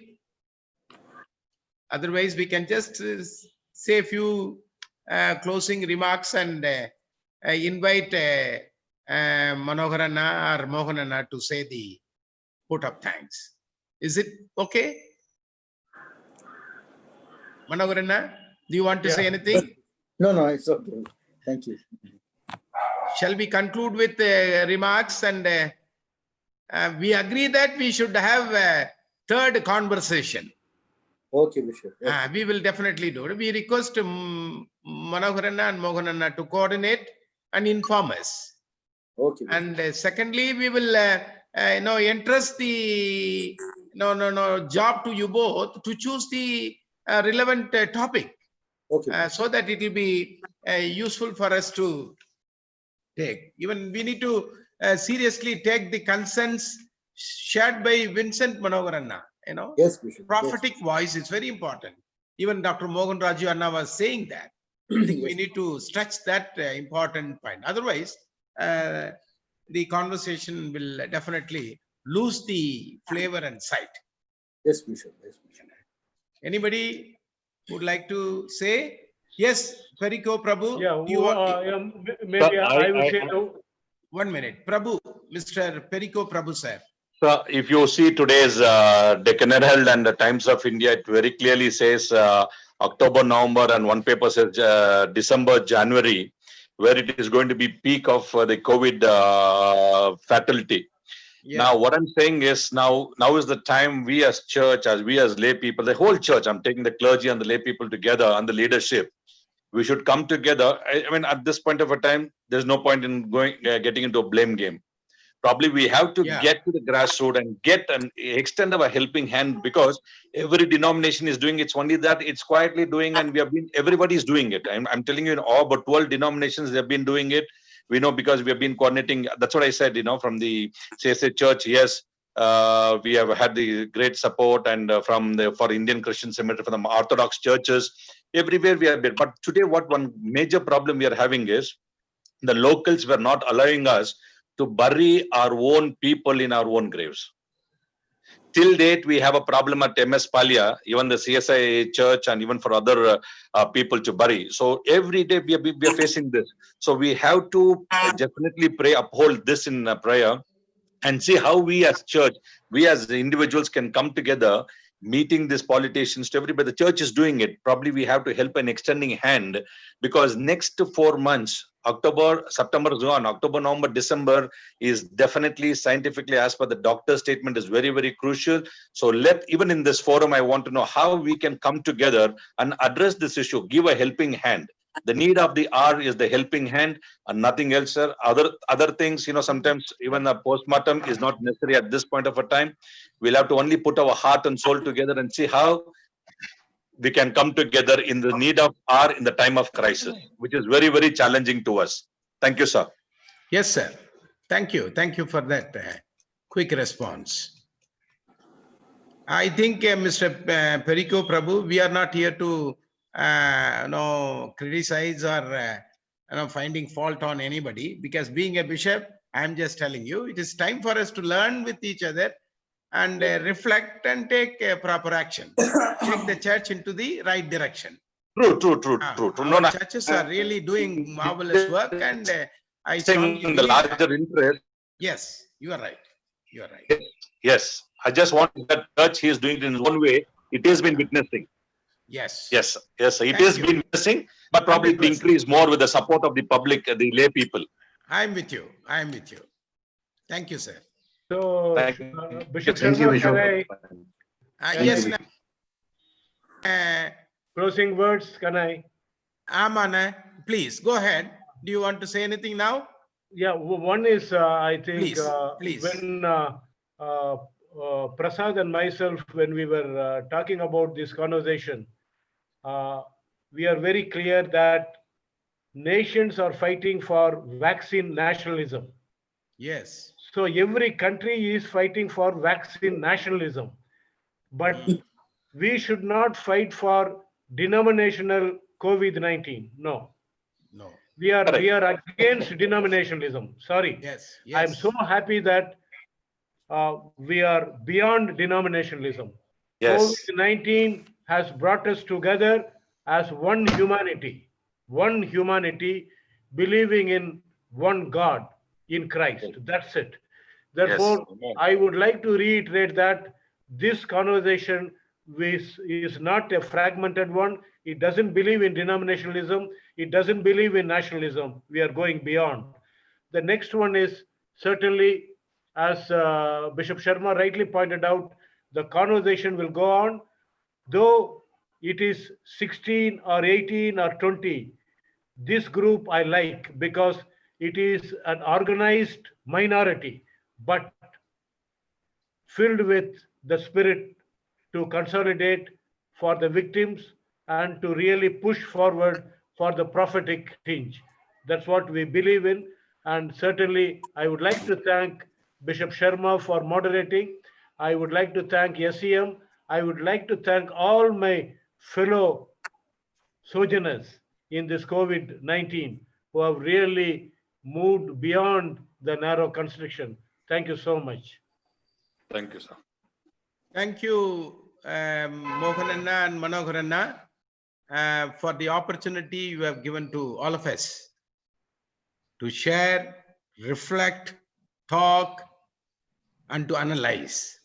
Otherwise, we can just say a few closing remarks and invite Manoharanna or Mohananna to say the vote of thanks. Is it okay? Manoharanna, do you want to say anything? No, it's okay. Thank you. Shall we conclude with remarks and we agree that we should have a third conversation. Okay, Bishop. Okay. We will definitely do it. We request Manoharanna and Mohananna to coordinate and inform us. Okay. Bishop. And secondly, we will entrust the job to you both to choose the relevant topic Okay. so that it will be useful for us to take. Even we need to seriously take the concerns shared by Vincent Manoharanna. Yes, Bishop. Prophetic voice is very important. Even Dr. Mohan Raju Anna was saying that. I think we need to stretch that important point. Otherwise, the conversation will definitely lose the flavor and sight. Yes, Bishop. Yes, Bishop. Anybody would like to say? Yes, Perico Prabhu. Yeah, do you want maybe I will say 1 minute. Prabhu, Mr. Perico Prabhu, sir. So if you see today's Deccan Herald and the Times of India, it very clearly says October, November, and one paper says December, January, where it is going to be peak of the COVID fatality. Yeah. Now, what I'm saying is now is the time we as church, as we as lay people, the whole church, I'm taking the clergy and the lay people together and the leadership. We should come together. I mean, at this point of a time, there's no point in getting into a blame game. Probably we have to Yeah. get to the grassroots and get an extend of a helping hand, because every denomination is doing it's only that it's quietly doing, and everybody's doing it. I'm telling you, in all but 12 denominations, they've been doing it. We know because we have been coordinating. That's what I said, from the CSA Church. Yes, we have had the great support, and for Indian Christian Cemetery, from the Orthodox churches, everywhere we have been. But today, what one major problem we are having is the locals were not allowing us to bury our own people in our own graves. Till date, we have a problem at MS Palya, even the CSI church, and even for other people to bury. So every day we are facing this. So we have to definitely pray, uphold this in prayer, and see how we as church, we as individuals can come together, meeting these politicians to everybody. The church is doing it. Probably we have to help an extending hand, because next 4 months, October, September is gone. October, November, December is definitely scientifically, as per the doctor's statement, is very, very crucial. So even in this forum, I want to know how we can come together and address this issue, give a helping hand. The need of the hour is the helping hand and nothing else, sir. Other things, sometimes even a postmortem is not necessary at this point of a time. We'll have to only put our heart and soul together and see how we can come together in the need of hour in the time of crisis, which is very, very challenging to us. Thank you, sir. Yes, sir. Thank you. Thank you for that quick response. I think, Mr. Perico Prabhu, we are not here to criticize or finding fault on anybody, because being a bishop, I'm just telling you, it is time for us to learn with each other and reflect and take proper action, take the church into the right direction. True. Our churches are really doing marvelous work, and I strongly in the believe larger that. interest. Yes, you are right. You are right. Yes, I just want that church he is doing it in his own way. It has been witnessing. Yes. Yes. It Thank has you. been witnessing, but probably it 100%. increase more with the support of the public, the lay people. I'm with you. I'm with you. Thank you, sir. So, Thank Bishop Thank you, Sharma, Bishop. can I, Yes, you. closing words, can I? Amana, please go ahead. Do you want to say anything now? Yeah, one is, I think, Please, please. when Prasad and myself, when we were talking about this conversation, we are very clear that nations are fighting for vaccine nationalism. Yes. So every country is fighting for vaccine nationalism. But we should not fight for denominational COVID-19. No. No. We are Correct. against denominationalism. Sorry. Yes. I'm Yes. so happy that we are beyond denominationalism. Yes. COVID-19 has brought us together as one humanity, believing in one God, in Christ. That's it. Therefore, Amen. I would like to reiterate that this conversation is not a fragmented one. It doesn't believe in denominationalism. It doesn't believe in nationalism. We are going beyond. The next one is certainly, as Bishop Sharma rightly pointed out, the conversation will go on. Though it is 16 or 18 or 20, this group I like because it is an organized minority, but filled with the spirit to consolidate for the victims and to really push forward for the prophetic hinge. That's what we believe in. And certainly, I would like to thank Bishop Sharma for moderating. I would like to thank SEM. I would like to thank all my fellow sojourners in this COVID-19 who have really moved beyond the narrow constriction. Thank you so much. Thank you, sir. Thank you, Mohananna and Manoharanna, for the opportunity you have given to all of us to share, reflect, talk, and to analyze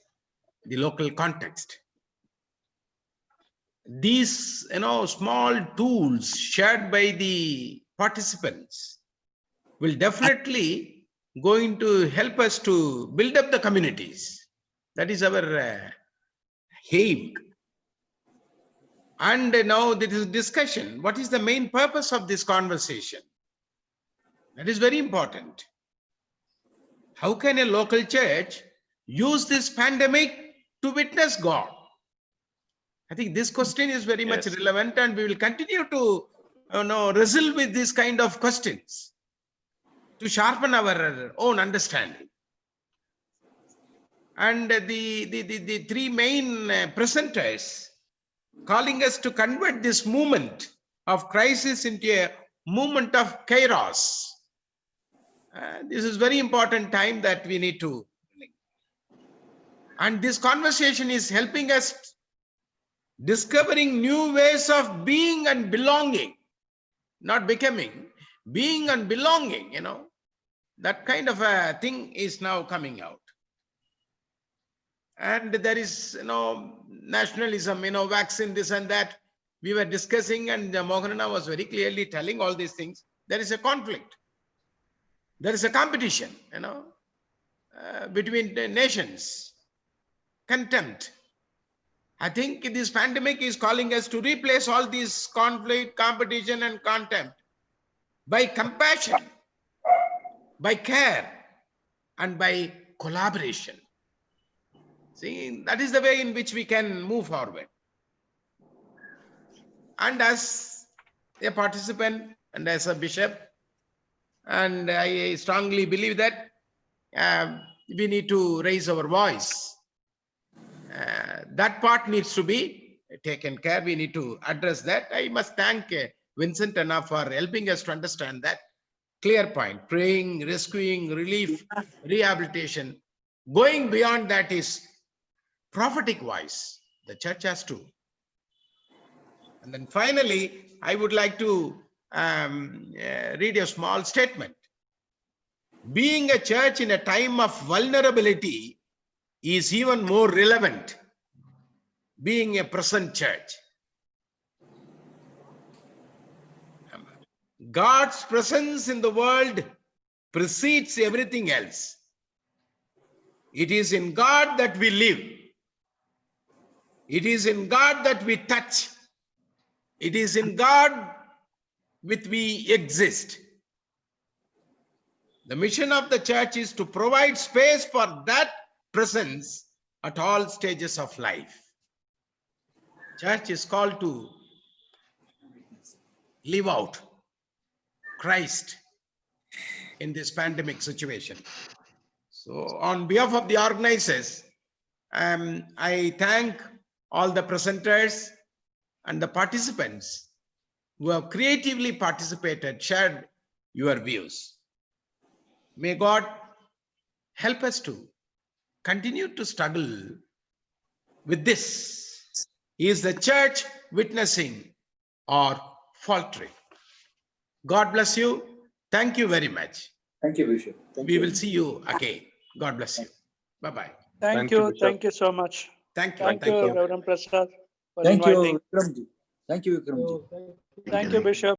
the local context. these, small tools shared by the participants will definitely going to help us to build up the communities. That is our aim. And now there is discussion. What is the main purpose of this conversation? That is very important. How can a local church use this pandemic to witness God? I think this question is very much Yes. relevant, and we will continue to wrestle with these kind of questions to sharpen our own understanding. And the three main presenters calling us to convert this movement of crisis into a movement of kairos. This is very important time that we need to. And this conversation is helping us discovering new ways of being and belonging, not becoming, being and belonging, that kind of a thing is now coming out. And there is, nationalism, vaccine, this and that. We were discussing, and Mohanana was very clearly telling all these things. There is a conflict. There is a competition, between the nations. Contempt. I think this pandemic is calling us to replace all these conflict, competition, and contempt by compassion, by care, and by collaboration. See, that is the way in which we can move forward. And as a participant and as a bishop, and I strongly believe that we need to raise our voice. That part needs to be taken care. We need to address that. I must thank Vincent Anna for helping us to understand that clear point. Praying, rescuing, relief, rehabilitation. Going beyond that is prophetic voice. The church has to. And then finally, I would like to read a small statement. Being a church in a time of vulnerability is even more relevant, being a present church. God's presence in the world precedes everything else. It is in God that we live. It is in God that we touch. It is in God with we exist. The mission of the church is to provide space for that presence at all stages of life. Church is called to live out Christ in this pandemic situation. So on behalf of the organizers, I thank all the presenters and the participants who have creatively participated, shared your views. May God help us to continue to struggle with this. Is the church witnessing or faltering? God bless you. Thank you very much. Thank you, Bishop. We will see you again. God bless you. Bye-bye. Thank you, you. Bishop. Thank you so much. Thank you. Thank you, Reverend Prasad, for Thank inviting. you, Vikramji. Thank you, Vikramji. Thank you, Bishop.